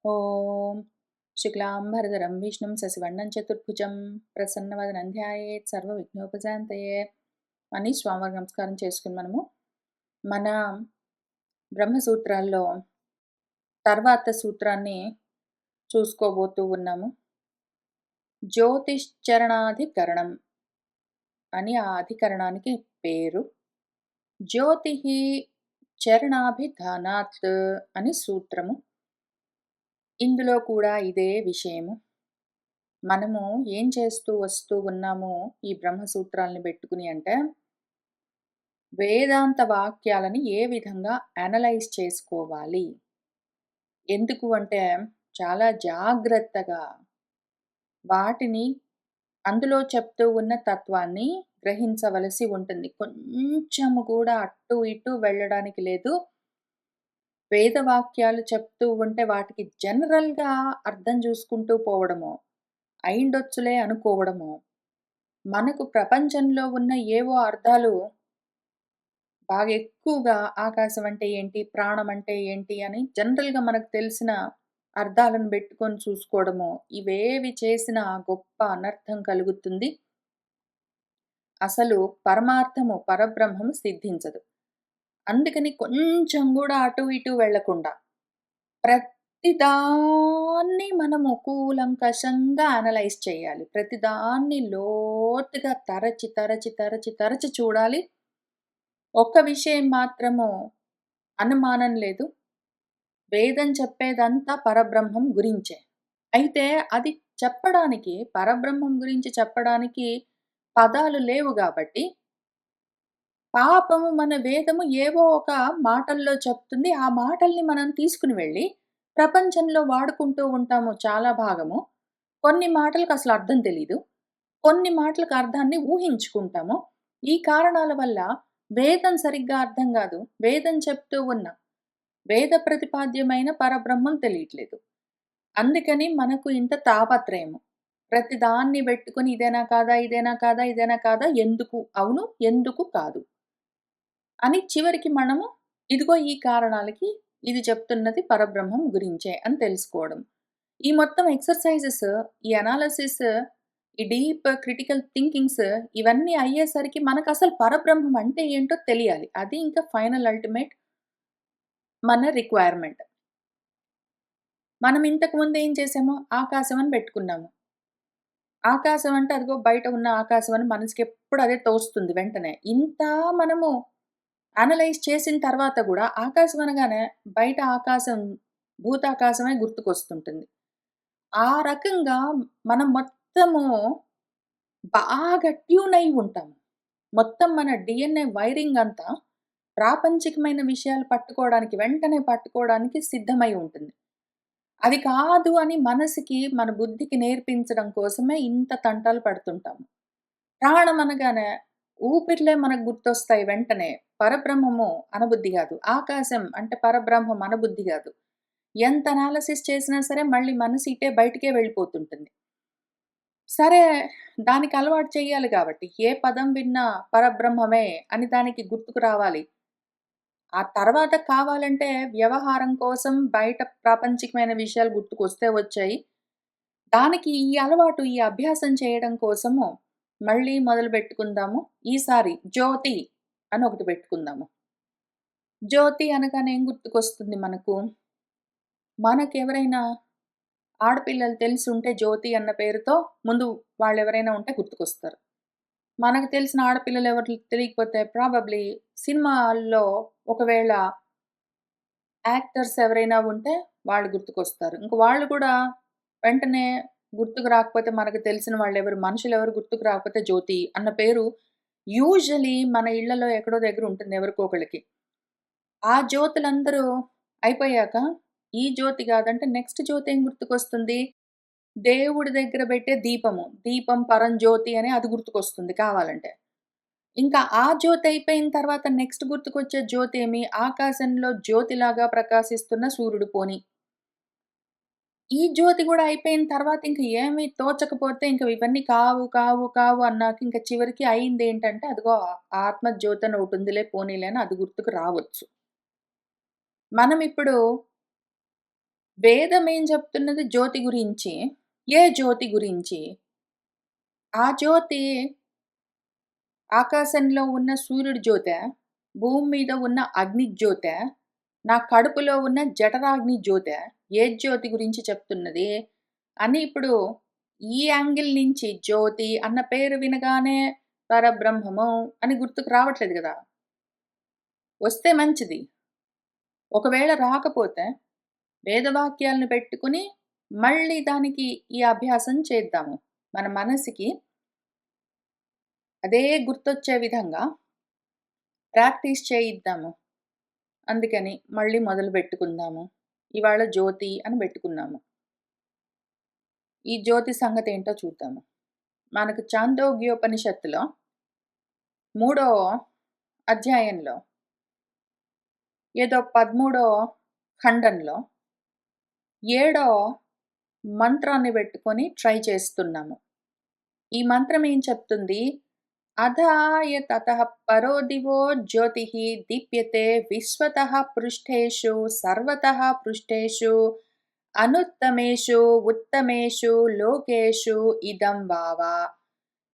ఓం శుక్లాంబరధరం విష్ణుం శశివర్ణం చతుర్భుజం ప్రసన్నవదనం ధ్యాయేత్ సర్వవిఘ్నోపశాంతయే అని స్వామివారికి నమస్కారం చేసుకుని మన బ్రహ్మసూత్రాల్లో తర్వాత సూత్రాన్ని చూసుకోబోతూ ఉన్నాము. జ్యోతిశ్చరణాధికరణం అని ఆ అధికరణానికి పేరు. జ్యోతి చరణాభిధానాత్ అని సూత్రము. ఇందులో కూడా ఇదే విషయము. మనము ఏం చేస్తూ వస్తూ ఉన్నామో ఈ బ్రహ్మసూత్రాలని పెట్టుకుని అంటే, వేదాంత వాక్యాలని ఏ విధంగా అనలైజ్ చేసుకోవాలి, ఎందుకు అంటే చాలా జాగ్రత్తగా వాటిని అందులో చెప్తూ ఉన్న తత్వాన్ని గ్రహించవలసి ఉంటుంది. కొంచెము కూడా అటు ఇటు వెళ్ళడానికి లేదు. వేదవాక్యాలు చెప్తూ ఉంటే వాటికి జనరల్గా అర్థం చూసుకుంటూ పోవడమో, అయిండొచ్చులే అనుకోవడమో, మనకు ప్రపంచంలో ఉన్న ఏవో అర్థాలు బాగా ఎక్కువగా ఆకాశం అంటే ఏంటి, ప్రాణం అంటే ఏంటి అని జనరల్గా మనకు తెలిసిన అర్థాలను పెట్టుకొని చూసుకోవడమో, ఇవేవి చేసినా గొప్ప అనర్థం కలుగుతుంది. అసలు పరమార్థము పరబ్రహ్మము సిద్ధించదు. అందుకని కొంచెం కూడా అటు ఇటు వెళ్ళకుండా ప్రతిదాన్ని మనము కూలంకషంగా అనలైజ్ చేయాలి. ప్రతిదాన్ని లోతుగా తరచి తరచి తరచి తరచి చూడాలి. ఒక్క విషయం మాత్రము అనుమానం లేదు. వేదం చెప్పేదంతా పరబ్రహ్మం గురించే. అయితే అది చెప్పడానికి, పరబ్రహ్మం గురించి చెప్పడానికి పదాలు లేవు గాబట్టి, పాపము మన వేదము ఏవో ఒక మాటల్లో చెప్తుంది. ఆ మాటల్ని మనం తీసుకుని వెళ్ళి ప్రపంచంలో వాడుకుంటూ ఉంటాము చాలా భాగము. కొన్ని మాటలకు అసలు అర్థం తెలీదు. కొన్ని మాటలకు అర్థాన్ని ఊహించుకుంటాము. ఈ కారణాల వల్ల వేదం సరిగ్గా అర్థం గాదు. వేదం చెప్తూ ఉన్న వేద ప్రతిపాద్యమైన పరబ్రహ్మం తెలియట్లేదు. అందుకని మనకు ఇంత తాపత్రయము. ప్రతిదాన్ని పెట్టుకొని ఇదేనా కాదా? ఇదేనా కాదా? ఇదేనా కాదా? ఎందుకు అవును? ఎందుకు కాదు? అని చివరికి మనము ఇదిగో ఈ కారణాలకి ఇది చెప్తున్నది పరబ్రహ్మం గురించే అని తెలుసుకోవడం. ఈ మొత్తం ఎక్సర్‌సైజెస్, ఈ అనాలిసిస్, ఈ డీప్ క్రిటికల్ థింకింగ్స్ ఇవన్నీ అయ్యేసరికి మనకసలు పరబ్రహ్మం అంటే ఏంటో తెలియాలి. అది ఇంకా ఫైనల్ అల్టిమేట్ మన రిక్వైర్‌మెంట్. మనం ఇంతకుముందు ఏం చేసాము? ఆకాశం అని పెట్టుకున్నాము. ఆకాశం అంటే అదిగో బయట ఉన్న ఆకాశం అని మనసుకెప్పుడు అదే తోస్తుంది వెంటనే. ఇంత మనము అనలైజ్ చేసిన తర్వాత గూడా ఆకాశం అనగానే బయట ఆకాశం, భూతాకాశమే గుర్తుకొస్తుంటుంది. ఆ రకంగా మనం మొత్తము బాగా ట్యూన్ అయ్యి ఉంటాము. మొత్తం మన డీఎన్ఏ వైరింగ్ అంతా ప్రాపంచికమైన విషయాలు పట్టుకోవడానికి, వెంటనే పట్టుకోవడానికి సిద్ధమై ఉంటుంది. అది కాదు అని మనసుకి, మన బుద్ధికి నేర్పించడం కోసమే ఇంత తంటాలు పడుతుంటాము. ప్రాణం అనగానే ఊపిరిలే మనకు గుర్తొస్తాయి వెంటనే. పరబ్రహ్మము అనబుద్ధి గాదు. ఆకాశం అంటే పరబ్రహ్మం అనబుద్ధి గాదు. ఎంత అనాలిసిస్ చేసినా సరే మళ్ళీ మనసు ఇటే బయటికే వెళ్ళిపోతుంటుంది. సరే, దానికి అలవాటు చేయాలి గాబట్టి, ఏ పదం విన్నా పరబ్రహ్మమే అని దానికి గుర్తుకు రావాలి. ఆ తర్వాత కావాలంటే వ్యవహారం కోసం బయట ప్రాపంచికమైన విషయాలు గుర్తుకొస్తే వచ్చాయి. దానికి ఈ అలవాటు, ఈ అభ్యాసం చేయడం కోసము మళ్ళీ మొదలుపెట్టుకుందాము. ఈసారి జ్యోతి అని ఒకటి పెట్టుకుందాము. జ్యోతి అనగానే ఏం గుర్తుకొస్తుంది మనకు? మనకెవరైనా ఆడపిల్లలు తెలిసుంటే జ్యోతి అన్న పేరుతో ముందు వాళ్ళెవరైనా ఉంటే గుర్తుకొస్తారు. మనకు తెలిసిన ఆడపిల్లలు ఎవరు తెలియకపోతే ప్రాబబ్లీ సినిమాల్లో ఒకవేళ యాక్టర్స్ ఎవరైనా ఉంటే వాళ్ళు గుర్తుకొస్తారు. ఇంక వాళ్ళు కూడా వెంటనే గుర్తుకు రాకపోతే మనకు తెలిసిన వాళ్ళెవరు, మనుషులెవరు గుర్తుకు రాకపోతే జ్యోతి అన్న పేరు యూజువల్లీ మన ఇళ్లలో ఎక్కడో దగ్గర ఉంటుంది ఎవరికో ఒకళ్ళకి. ఆ జ్యోతులందరూ అయిపోయాక ఈ జ్యోతి కాదంటే నెక్స్ట్ జ్యోతి ఏం గుర్తుకొస్తుంది? దేవుడి దగ్గర పెట్టే దీపము. దీపం పరంజ్యోతి అని అది గుర్తుకొస్తుంది కావాలంటే. ఇంకా ఆ జ్యోతి అయిపోయిన తర్వాత నెక్స్ట్ గుర్తుకొచ్చే జ్యోతేమి? ఆకాశంలో జ్యోతిలాగా ప్రకాశిస్తున్న సూర్యుడు పోనీ. ఈ జ్యోతి గూడా అయిపోయిన తర్వాత ఇంక ఏమి తోచకపోతే ఇంక ఇవన్నీ కావు, కావు, కావు అన్నాక ఇంక చివరికి అయిందేంటంటే అదిగో ఆత్మజ్యోతి అని ఒకటుందిలే పోనీలే అని అది గుర్తుకు రావచ్చు. మనమిప్పుడు వేదం ఏం చెప్తున్నది జ్యోతి గురించి. ఏ జ్యోతి గురించి? ఆ జ్యోతి ఆకాశంలో ఉన్న సూర్యుడి జ్యోతా? భూమి మీద ఉన్న అగ్ని జ్యోతా? నా కడుపులో ఉన్న జఠరాగ్ని జ్యోతా? ఏ జ్యోతి గురించి చెప్తున్నది? అని ఇప్పుడు ఈ యాంగిల్ నుంచి జ్యోతి అన్న పేరు వినగానే పరబ్రహ్మము అని గుర్తుకు రావట్లేదు గదా! వస్తే మంచిది. ఒకవేళ రాకపోతే వేదవాక్యాలను పెట్టుకొని మళ్ళీ దానికి ఈ అభ్యాసం చేద్దాము. మన మనసుకి అదే గుర్తొచ్చే విధంగా ప్రాక్టీస్ చేయిద్దాము. అందుకని మళ్ళీ మొదలుపెట్టుకుందాము. ఇవాళ జ్యోతి అని పెట్టుకున్నాము. ఈ జ్యోతి సంగతేంటో చూద్దాము. మనకు చాందోగ్యోపనిషత్తులో మూడో అధ్యాయంలో ఏదో 13 ఖండంలో ఏడో మంత్రాన్ని పెట్టుకొని ట్రై చేస్తున్నాము. ఈ మంత్రం ఏం చెప్తుంది? అధాయ తతః పరో దివో జ్యోతిః దీప్యతే విశ్వతః పృష్ఠేషు సర్వతః పృష్ఠేషు అనుత్తమేషు ఉత్తమేషు లోకేషు ఇదం వావ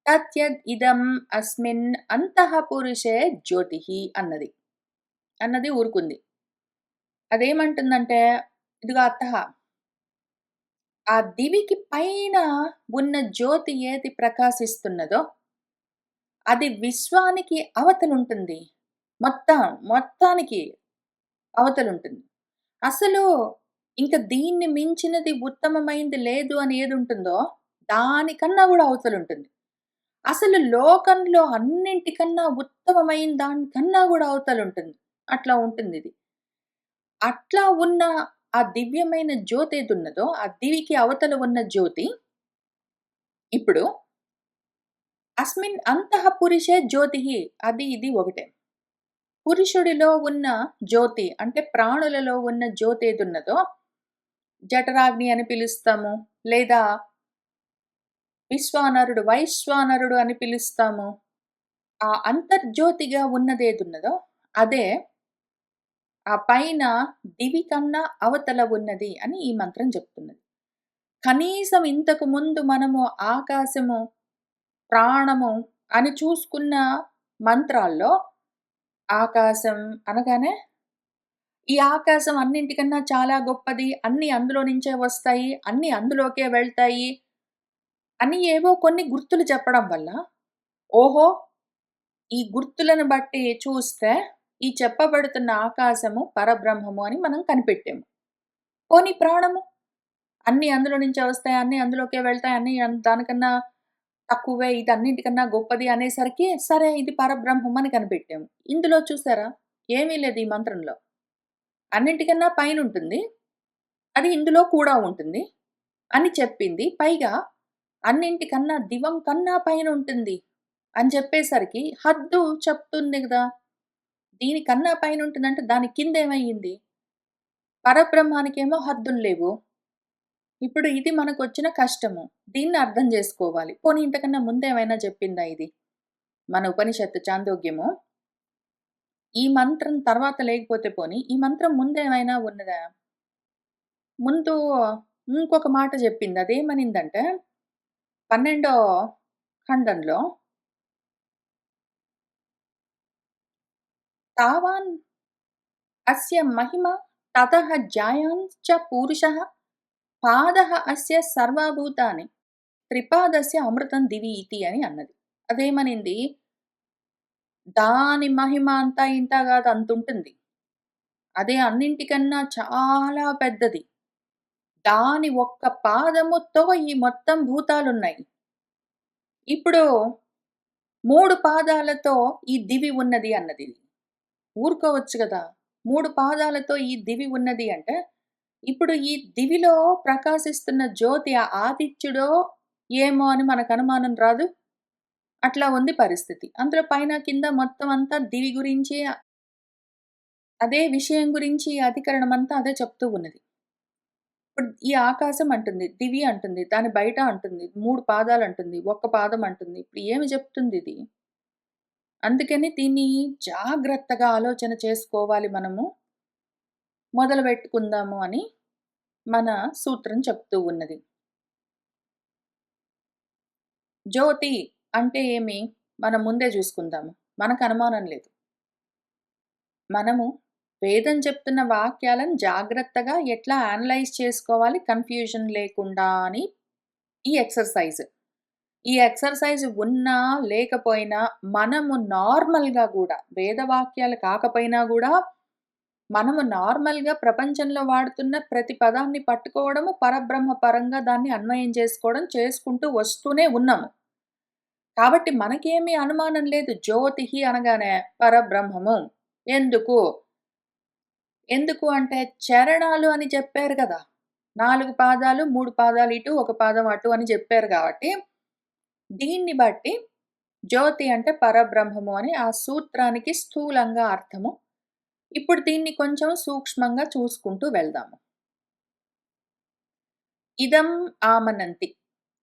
తత్యద్ ఇదం అస్మిన్ అంతః పురుషే జ్యోతిః అన్నది ఊరుకుంది. అదేమంటుందంటే ఇదిగో అత్తహ ఆ దివికి పైన ఉన్న జ్యోతి ఏది ప్రకాశిస్తున్నదో అది విశ్వానికి అవతలుంటుంది. మొత్తానికి అవతలుంటుంది. అసలు ఇంక దీన్ని మించినది ఉత్తమమైంది లేదు అని ఏదుంటుందో దానికన్నా గూడా అవతలుంటుంది. అసలు లోకంలో అన్నింటికన్నా ఉత్తమమైన దానికన్నా గూడా అవతలుంటుంది. అట్లా ఉంటుందిది. అట్లా ఉన్న ఆ దివ్యమైన జ్యోతేదున్నదో ఆ దివికి అవతల ఉన్న జ్యోతి ఇప్పుడు అస్మిన్ అంతః పురుషే జ్యోతిః అది ఇది ఒకటే. పురుషుడిలో ఉన్న జ్యోతి అంటే ప్రాణులలో ఉన్న జ్యోతేదున్నదో జఠరాగ్ని అని పిలుస్తాము. లేదా వైశ్వానరుడు అని పిలుస్తాము. ఆ అంతర్జ్యోతిగా ఉన్నదేదున్నదో అదే ఆ పైన దివి కన్నా అవతల ఉన్నది అని ఈ మంత్రం చెప్తున్నది. కనీసం ఇంతకు ముందు మనము ఆకాశము, ప్రాణము అని చూసుకున్న మంత్రాల్లో ఆకాశం అనగానే ఈ ఆకాశం అన్నింటికన్నా చాలా గొప్పది. అన్నీ అందులో నుంచే వస్తాయి. అన్నీ అందులోకే వెళ్తాయి. అని ఏవో కొన్ని గుర్తులు చెప్పడం వల్ల, ఓహో! ఈ గుర్తులను బట్టి చూస్తే ఈ చెప్పబడుతున్న ఆకాశము పరబ్రహ్మము అని మనం కనిపెట్టాము. పోనీ ప్రాణము? అన్నీ అందులో నుంచే వస్తాయి. అన్నీ అందులోకే వెళ్తాయి. అన్నీ దానికన్నా తక్కువే. ఇది అన్నింటికన్నా గొప్పది అనేసరికి సరే ఇది పరబ్రహ్మం అని కనిపెట్టాము. ఇందులో చూసారా? ఏమీ లేదు ఈ మంత్రంలో. అన్నింటికన్నా పైనుంటుంది. అది ఇందులో కూడా ఉంటుంది అని చెప్పింది. పైగా అన్నింటికన్నా దివం కన్నా పైనుంటుంది అని చెప్పేసరికి హద్దు చెప్తుంది గదా! దీనికన్నా పైనుంటుందంటే దాని కిందేమయ్యింది? పరబ్రహ్మానికేమో హద్దులు లేవు. ఇప్పుడు ఇది మనకొచ్చిన కష్టము. దీన్ని అర్థం జేసుకోవాలి. పోనీ ఇంతకన్నా ముందేమైనా జెప్పిందా ఇది? మన ఉపనిషత్తు చాందోగ్యము. ఈ మంత్రం తర్వాత లేకపోతే పోనీ, ఈ మంత్రం ముందేమైనా ఉన్నదా? ముందు ఇంకొక మాట జెప్పింది. అదేమనిందంటే 12 ఖండంలో తావాన్ అస్య మహిమ తతః జాయాన్ చ పూరుషః పాదః అస్య సర్వభూతాని త్రిపాదస్య అమృతం దివి ఇతి అని అన్నది. అదేమనింది? దాని మహిమ అంతా ఇంతా గాదు అంతుంటుంది. అదే అన్నింటికన్నా చాలా పెద్దది. దాని ఒక్క పాదముతో ఈ మొత్తం భూతాలున్నాయి. ఇప్పుడు 3 పాదాలతో ఈ దివి ఉన్నది అన్నది. ఊరుకోవచ్చు గదా! 3 పాదాలతో ఈ దివి ఉన్నది అంటే, ఇప్పుడు ఈ దివిలో ప్రకాశిస్తున్న జ్యోతి ఆ ఆదిత్యుడో ఏమో అని మనకు అనుమానం రాదు? అట్లా ఉంది పరిస్థితి. అందులో పైన కింద మొత్తం అంతా దివి గురించి, అదే విషయం గురించి ఈ అధికరణమంతా అదే చెప్తూ ఉన్నది. ఇప్పుడు ఈ ఆకాశం అంటుంది, దివి అంటుంది, దాని బయట అంటుంది, 3 పాదాలంటుంది, ఒక్క పాదం అంటుంది. ఇప్పుడు ఏమి చెప్తుందిది? అందుకని దీన్ని జాగ్రత్తగా ఆలోచన చేసుకోవాలి మనము. మొదలుపెట్టుకుందాము అని మన సూత్రం చెప్తూ ఉన్నది. జ్యోతి అంటే ఏమి? మనం ముందే జూసుకుందాము. మనకు అనుమానం లేదు. మనము వేదం చెప్తున్న వాక్యాలను జాగ్రత్తగా ఎట్లా అనలైజ్ చేసుకోవాలి కన్‌ఫ్యూజన్ లేకుండా అని ఈ ఎక్సర్‌సైజ్. ఈ ఎక్సర్‌సైజ్ ఉన్నా, లేకపోయినా మనము నార్మల్‌గా గూడా వేదవాక్యాలు కాకపోయినా గూడా మనము నార్మల్‌గా ప్రపంచంలో వాడుతున్న ప్రతి పదాన్ని పట్టుకోవడము, పరబ్రహ్మ పరంగా దాన్ని అన్వయం చేసుకోవడం చేసుకుంటూ వస్తూనే ఉన్నాము. కాబట్టి మనకేమీ అనుమానం లేదు. జ్యోతిః అనగానే పరబ్రహ్మము. ఎందుకు? ఎందుకు అంటే చరణాలు అని చెప్పారు గదా! 4 పాదాలు, 3 పాదాలు ఇటు, ఒక పాదం అటు అని జెప్పారు గాబట్టి, దీన్ని బట్టి జ్యోతి అంటే పరబ్రహ్మము అని ఆ సూత్రానికి స్థూలంగా అర్థము. ఇప్పుడు దీన్ని కొంచెం సూక్ష్మంగా చూసుకుంటూ వెళ్దాము. ఇదం ఆమనంతి.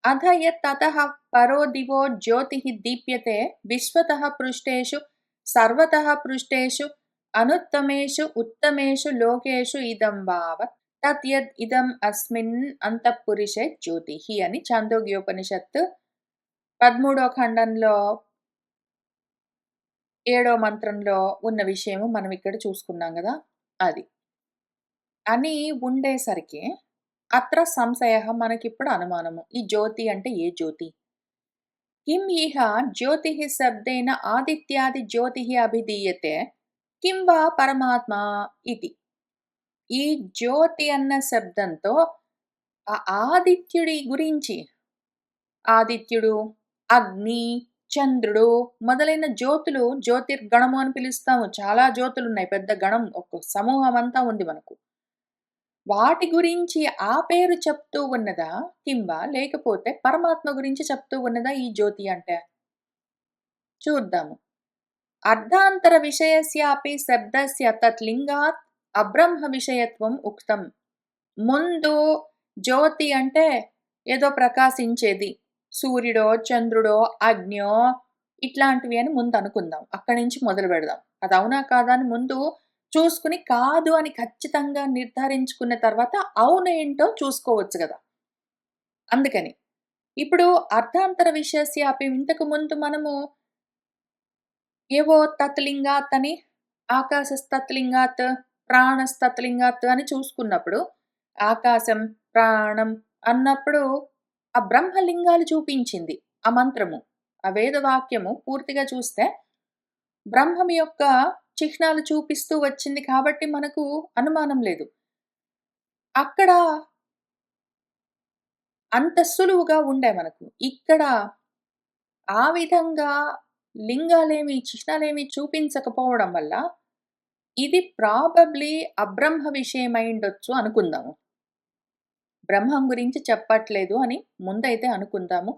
అథ యత్ తతః పరో దివో జ్యోతిః దీప్యతే విశ్వతః పృష్టేషు సర్వతః పృష్టేషు అనుత్తమేషు ఉత్తమేషు లోకేషు ఇదం వావ తత్ యద్ ఇదం అస్మిన్ అంతఃపురిషే జ్యోతిః అని ఛాందోగ్యోపనిషత్తు 13వ ఖండంలో 7వ మంత్రంలో ఉన్న విషయము మనం ఇక్కడ చూసుకున్నాం గదా! అది. అని ఉండేసరికి అత్ర సంశయః మనకిప్పుడు అనుమానము. ఈ జ్యోతి అంటే ఏ జ్యోతి? కిం ఇహ జ్యోతిః శబ్దేన ఆదిత్యాది జ్యోతిః అభిధీయతే కిం వా పరమాత్మా ఇతి. ఈ జ్యోతి అన్న శబ్దంతో ఆ ఆదిత్యుడి గురించి ఆదిత్యుడు, అగ్ని, చంద్రుడు మొదలైన జ్యోతులు జ్యోతిర్గణము అని పిలుస్తాము. చాలా జ్యోతులున్నాయి. పెద్ద గణం ఒక సమూహం అంతా ఉంది మనకు. వాటి గురించి ఆ పేరు చెప్తూ ఉన్నదా? కింబా లేకపోతే పరమాత్మ గురించి చెప్తూ ఉన్నదా ఈ జ్యోతి అంటే? చూద్దాము. అర్ధాంతర విషయస్యాపి శబ్దస్య తత్ లింగాత్ అబ్రహ్మ విషయత్వం ఉక్తం. ముందు జ్యోతి అంటే ఏదో ప్రకాశించేది. సూర్యుడో, చంద్రుడో, అగ్నో ఇట్లాంటివి అని ముందు అనుకుందాం. అక్కడి నుంచి మొదలుపెడదాం. అది అవునా కాదా అని ముందు చూసుకొని కాదు అని ఖచ్చితంగా నిర్ధారించుకున్న తర్వాత అవునేంటో చూసుకోవచ్చు గదా! అందుకని. ఇప్పుడు అర్ధాంతర విషయస్యాపి ఇంతకు ముందు మనము ఏవో తత్లింగాత్ అని, ఆకాశస్తత్లింగాత్, ప్రాణస్తత్లింగాత్ అని చూసుకున్నప్పుడు, ఆకాశం, ప్రాణం అన్నప్పుడు ఆ బ్రహ్మలింగాలు చూపించింది ఆ మంత్రము. ఆ వేదవాక్యము పూర్తిగా చూస్తే బ్రహ్మం యొక్క చిహ్నాలు చూపిస్తూ వచ్చింది కాబట్టి మనకు అనుమానం లేదు. అక్కడ అంత సులువుగా ఉండే మనకు. ఇక్కడ ఆ విధంగా లింగాలేమి, చిహ్నాలేమి చూపించకపోవడం వల్ల ఇది ప్రాబబ్లీ అబ్రహ్మ విషయమైండొచ్చు అనుకుందాము. బ్రహ్మం గురించి చెప్పట్లేదు అని ముందైతే అనుకుందాము.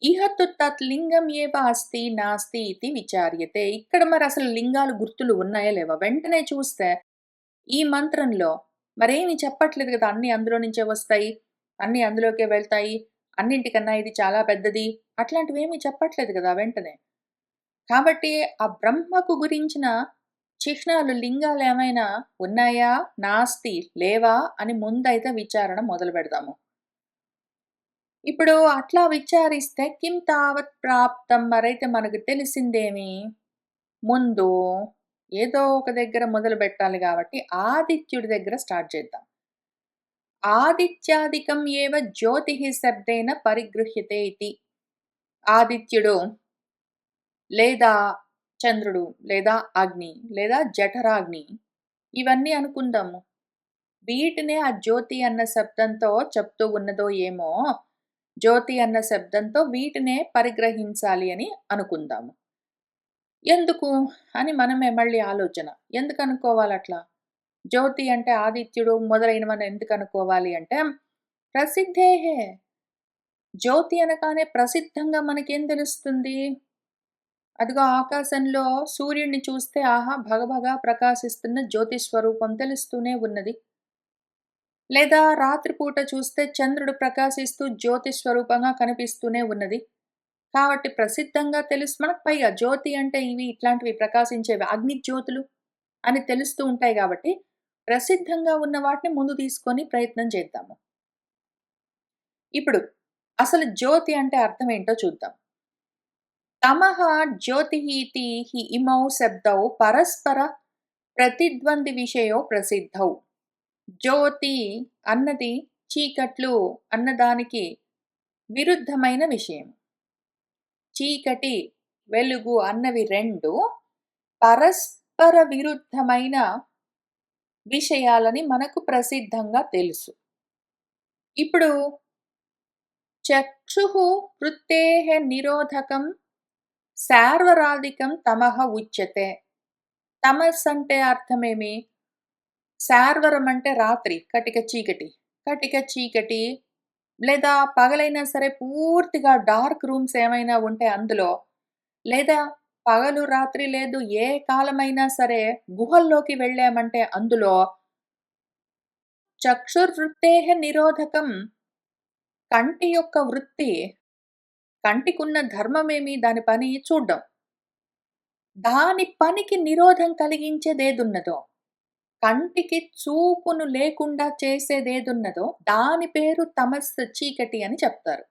ఇహ తు తత్ లింగం ఏవ అస్తి నాస్తి ఇతి విచార్యతే. ఇక్కడ మరసలు లింగాలు గుర్తులు ఉన్నాయా లేవా? వెంటనే చూస్తే ఈ మంత్రంలో మరేమి చెప్పట్లేదు గదా! అన్నీ అందులో నుంచే వస్తాయి. అన్నీ అందులోకే వెళ్తాయి. అన్నింటికన్నా ఇది చాలా పెద్దది. అట్లాంటివేమీ చెప్పట్లేదు గదా! వెంటనే. కాబట్టి ఆ బ్రహ్మకు గురించిన చిహ్నాలు, లింగాలేమైనా ఉన్నాయా? నాస్తి లేవా? అని ముందైతే విచారణ మొదలుపెడదాము. ఇప్పుడు అట్లా విచారిస్తే కిం తావత్ ప్రాప్తం మరైతే మనకు తెలిసిందేమి? ముందు ఏదో ఒక దగ్గర మొదలుపెట్టాలి గాబట్టి ఆదిత్యుడి దగ్గర స్టార్ట్ చేద్దాం. ఆదిత్యాదికం ఏవ జ్యోతిః శబ్దేన పరిగృహ్యతే ఇతి. ఆదిత్యుడు లేదా చంద్రుడు, లేదా అగ్ని, లేదా జఠరాగ్ని ఇవన్నీ అనుకుందాము. వీటినే ఆ జ్యోతి అన్న శబ్దంతో చెప్తూ ఉన్నదో ఏమో, జ్యోతి అన్న శబ్దంతో వీటినే పరిగ్రహించాలి అని అనుకుందాము. ఎందుకు? అని మనమే మళ్ళీ ఆలోచన. ఎందుకనుకోవాలట్లా? జ్యోతి అంటే ఆదిత్యుడు మొదలైనవని ఎందుకనుకోవాలి అంటే, ప్రసిద్ధేహే. జ్యోతి అనగానే ప్రసిద్ధంగా మనకేం తెలుస్తుంది? అదిగో ఆకాశంలో సూర్యుడిని చూస్తే ఆహా! భగభగ ప్రకాశిస్తున్న జ్యోతి స్వరూపం తెలుస్తూనే ఉన్నది. లేదా రాత్రిపూట చూస్తే చంద్రుడు ప్రకాశిస్తూ జ్యోతి స్వరూపంగా కనిపిస్తూనే ఉన్నది. కాబట్టి ప్రసిద్ధంగా తెలుసు మనకు పైగా జ్యోతి అంటే ఇవి ఇట్లాంటివి ప్రకాశించేవి అగ్ని జ్యోతులు అని తెలుస్తూ ఉంటాయి గాబట్టి, ప్రసిద్ధంగా ఉన్న వాటిని ముందు తీసుకొని ప్రయత్నం చేద్దాము. ఇప్పుడు అసలు జ్యోతి అంటే అర్థమేంటో చూద్దాం. తమః జ్యోతిః ఇతి హి ఇమౌ శబ్దౌ పరస్పర ప్రతిద్వంద్వి విషయో ప్రసిద్ధౌ. జ్యోతి అన్నది చీకట్లు అన్నదానికి విరుద్ధమైన విషయం. చీకటి, వెలుగు అన్నవి 2 పరస్పర విరుద్ధమైన విషయాలని మనకు ప్రసిద్ధంగా తెలుసు. ఇప్పుడు చక్షుః వృత్తేః నిరోధకం శార్వరాదికం తమః ఉచ్యతే. తమస్ అంటే అర్థమేమి? శార్వరం అంటే రాత్రి, కటిక చీకటి. కటిక చీకటి లేదా పగలైనా సరే పూర్తిగా డార్క్ రూమ్స్ ఏమైనా ఉంటే అందులో, లేదా పగలు, రాత్రి లేదు ఏ కాలమైనా సరే గుహల్లోకి వెళ్ళామంటే అందులో చక్షుర్వృత్తేః నిరోధకం కంటి యొక్క వృత్తి, కంటికున్న ధర్మమేమి దాని పని చూడ్డం. దాని పనికి నిరోధం కలిగించేదేదున్నదో, కంటికి చూపును లేకుండా చేసేదేదున్నదో దాని పేరు తమస్సు చీకటి అని చెప్తారు.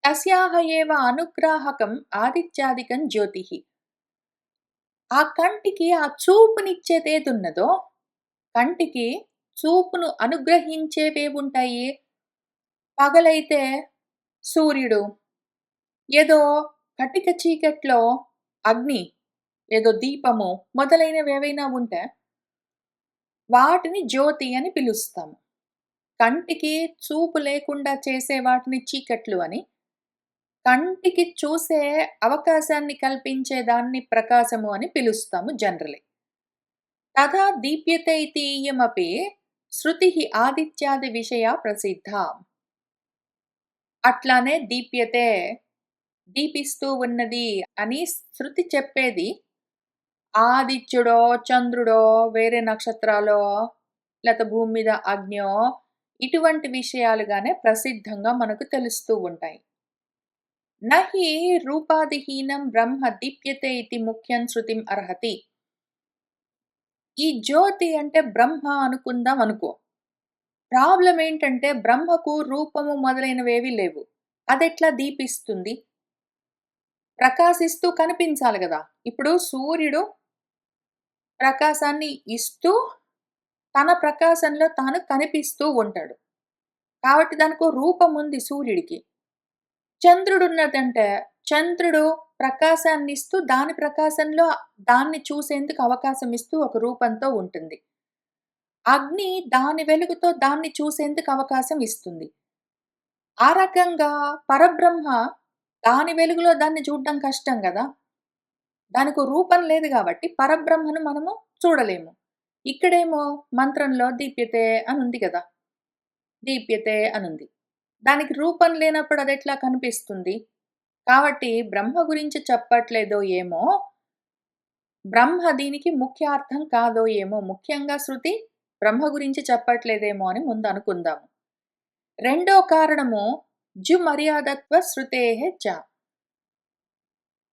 తస్యాహ ఏవ అనుగ్రాహకం ఆదిత్యాదికం జ్యోతిః. ఆ కంటికి ఆ చూపునిచ్చేదేదున్నదో, కంటికి చూపును అనుగ్రహించేవేవుంటాయి? పగలైతే సూర్యుడు, ఏదో కటిక చీకట్లో అగ్ని, ఏదో దీపము మొదలైనవేవైనా ఉంటే వాటిని జ్యోతి అని పిలుస్తాము. కంటికి చూపు లేకుండా చేసే వాటిని చీకట్లు అని, కంటికి చూసే అవకాశాన్ని కల్పించే దాన్ని ప్రకాశము అని పిలుస్తాము జనరల్లీ. తథా దీప్యతే ఇతి ఇయమపి శృతిః ఆదిత్యాది విషయా ప్రసిద్ధా. అట్లానే దీప్యతే దీపిస్తూ ఉన్నది అని శృతి చెప్పేది ఆదిత్యుడో, చంద్రుడో, వేరే నక్షత్రాలో, లేతే భూమి మీద అగ్నో ఇటువంటి విషయాలుగానే ప్రసిద్ధంగా మనకు తెలుస్తూ ఉంటాయి. నహి రూపాదిహీనం బ్రహ్మ దీప్యతే ఇతి ముఖ్యం శృతిం అర్హతి. ఈ జ్యోతి అంటే బ్రహ్మ అనుకుందాం అనుకో. ప్రాబ్లమ్ ఏంటంటే బ్రహ్మకు రూపము మొదలైనవేవి లేవు. అదెట్లా దీపిస్తుంది? ప్రకాశిస్తూ కనిపించాలి గదా! ఇప్పుడు సూర్యుడు ప్రకాశాన్ని ఇస్తూ, తన ప్రకాశంలో తాను కనిపిస్తూ ఉంటాడు. కాబట్టి దానికో రూపముంది సూర్యుడికి. చంద్రుడున్నదంటే, చంద్రుడు ప్రకాశాన్నిస్తూ, దాని ప్రకాశంలో దాన్ని చూసేందుకు అవకాశం ఇస్తూ ఒక రూపంతో ఉంటుంది. అగ్ని దాని వెలుగుతో దాన్ని చూసేందుకు అవకాశం ఇస్తుంది. ఆ రకంగా పరబ్రహ్మ దాని వెలుగులో దాన్ని చూడ్డం కష్టం గదా! దానికో రూపం లేదు గాబట్టి పరబ్రహ్మను మనము చూడలేము. ఇక్కడేమో మంత్రంలో దీప్యతే అనుంది గదా! దీప్యతే అనుంది. దానికి రూపం లేనప్పుడు అదెట్లా కనిపిస్తుంది? కాబట్టి బ్రహ్మ గురించి చెప్పట్లేదో ఏమో, బ్రహ్మ దీనికి ముఖ్య అర్థం కాదో ఏమో, ముఖ్యంగా శృతి బ్రహ్మ గురించి చెప్పట్లేదేమో అని ముందు అనుకుందాము. రెండో కారణము మర్యాదత్వ శృతేః చ.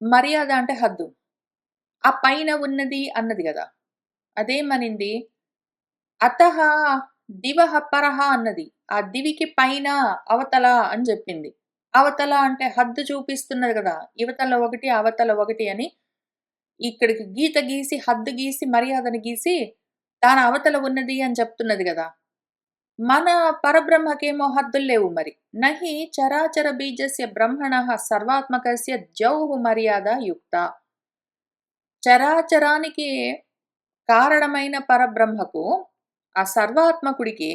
మర్యాద అంటే హద్దు. ఆ పైన ఉన్నది అన్నది గదా! అదేమనింది? అతః దివః పరః అన్నది. ఆ దివికి పైన, అవతల అని జెప్పింది. అవతల అంటే హద్దు చూపిస్తున్నది గదా! ఇవతల ఒకటి, అవతల ఒకటి అని. ఇక్కడికి గీత గీసి, హద్దు గీసి, మర్యాదను గీసి, దాని అవతల ఉన్నది అని చెప్తున్నది గదా! మన పరబ్రహ్మకేమో హద్దులు లేవు మరి. నహి చరాచర బీజస్య బ్రహ్మణః సర్వాత్మకస్య ద్యౌః మర్యాద యుక్త. చరాచరానికి కారణమైన పరబ్రహ్మకు, ఆ సర్వాత్మకుడికి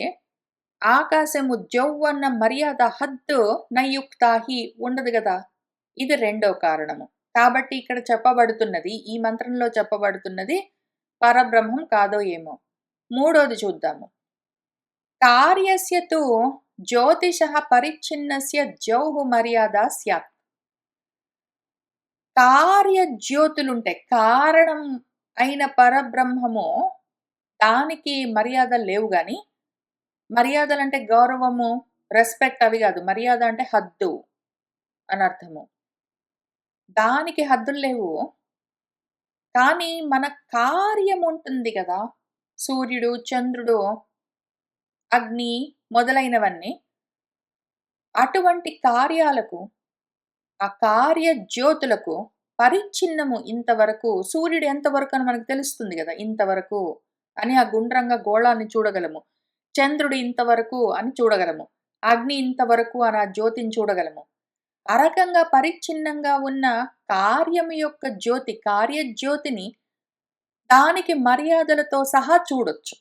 ఆకాశము జౌవన్న మర్యాద హద్దు నయుక్తాహి ఉండదు గదా! ఇది రెండో కారణము. కాబట్టి ఇక్కడ చెప్పబడుతున్నది, ఈ మంత్రంలో చెప్పబడుతున్నది పరబ్రహ్మం కాదో ఏమో. మూడోది చూద్దాము. కార్యస్య తు జ్యోతిషః పరిచ్ఛిన్నస్య ద్యౌః మర్యాద స్యాత్. కార్యజ్యోతులుంటాయి. కారణం అయిన పరబ్రహ్మము దానికి మర్యాదలు లేవు గాని, మర్యాదలంటే గౌరవము, రెస్పెక్ట్ అవి గాదు. మర్యాద అంటే హద్దు అనర్థము. దానికి హద్దులు లేవు. కానీ మన కార్యముంటుంది గదా! సూర్యుడు, చంద్రుడు, అగ్ని మొదలైనవన్నీ. అటువంటి కార్యాలకు, ఆ కార్య జ్యోతులకు పరిచ్ఛిన్నము ఇంతవరకు సూర్యుడు ఎంతవరకు అని మనకు తెలుస్తుంది గదా! ఇంతవరకు అని ఆ గుండ్రంగా గోళాన్ని చూడగలము. చంద్రుడు ఇంతవరకు అని చూడగలము. అగ్ని ఇంతవరకు అని ఆ జ్యోతిని చూడగలము. ఆ రకంగా పరిచ్ఛిన్నంగా ఉన్న కార్యము యొక్క జ్యోతి, కార్యజ్యోతిని దానికి మర్యాదలతో సహా చూడొచ్చు.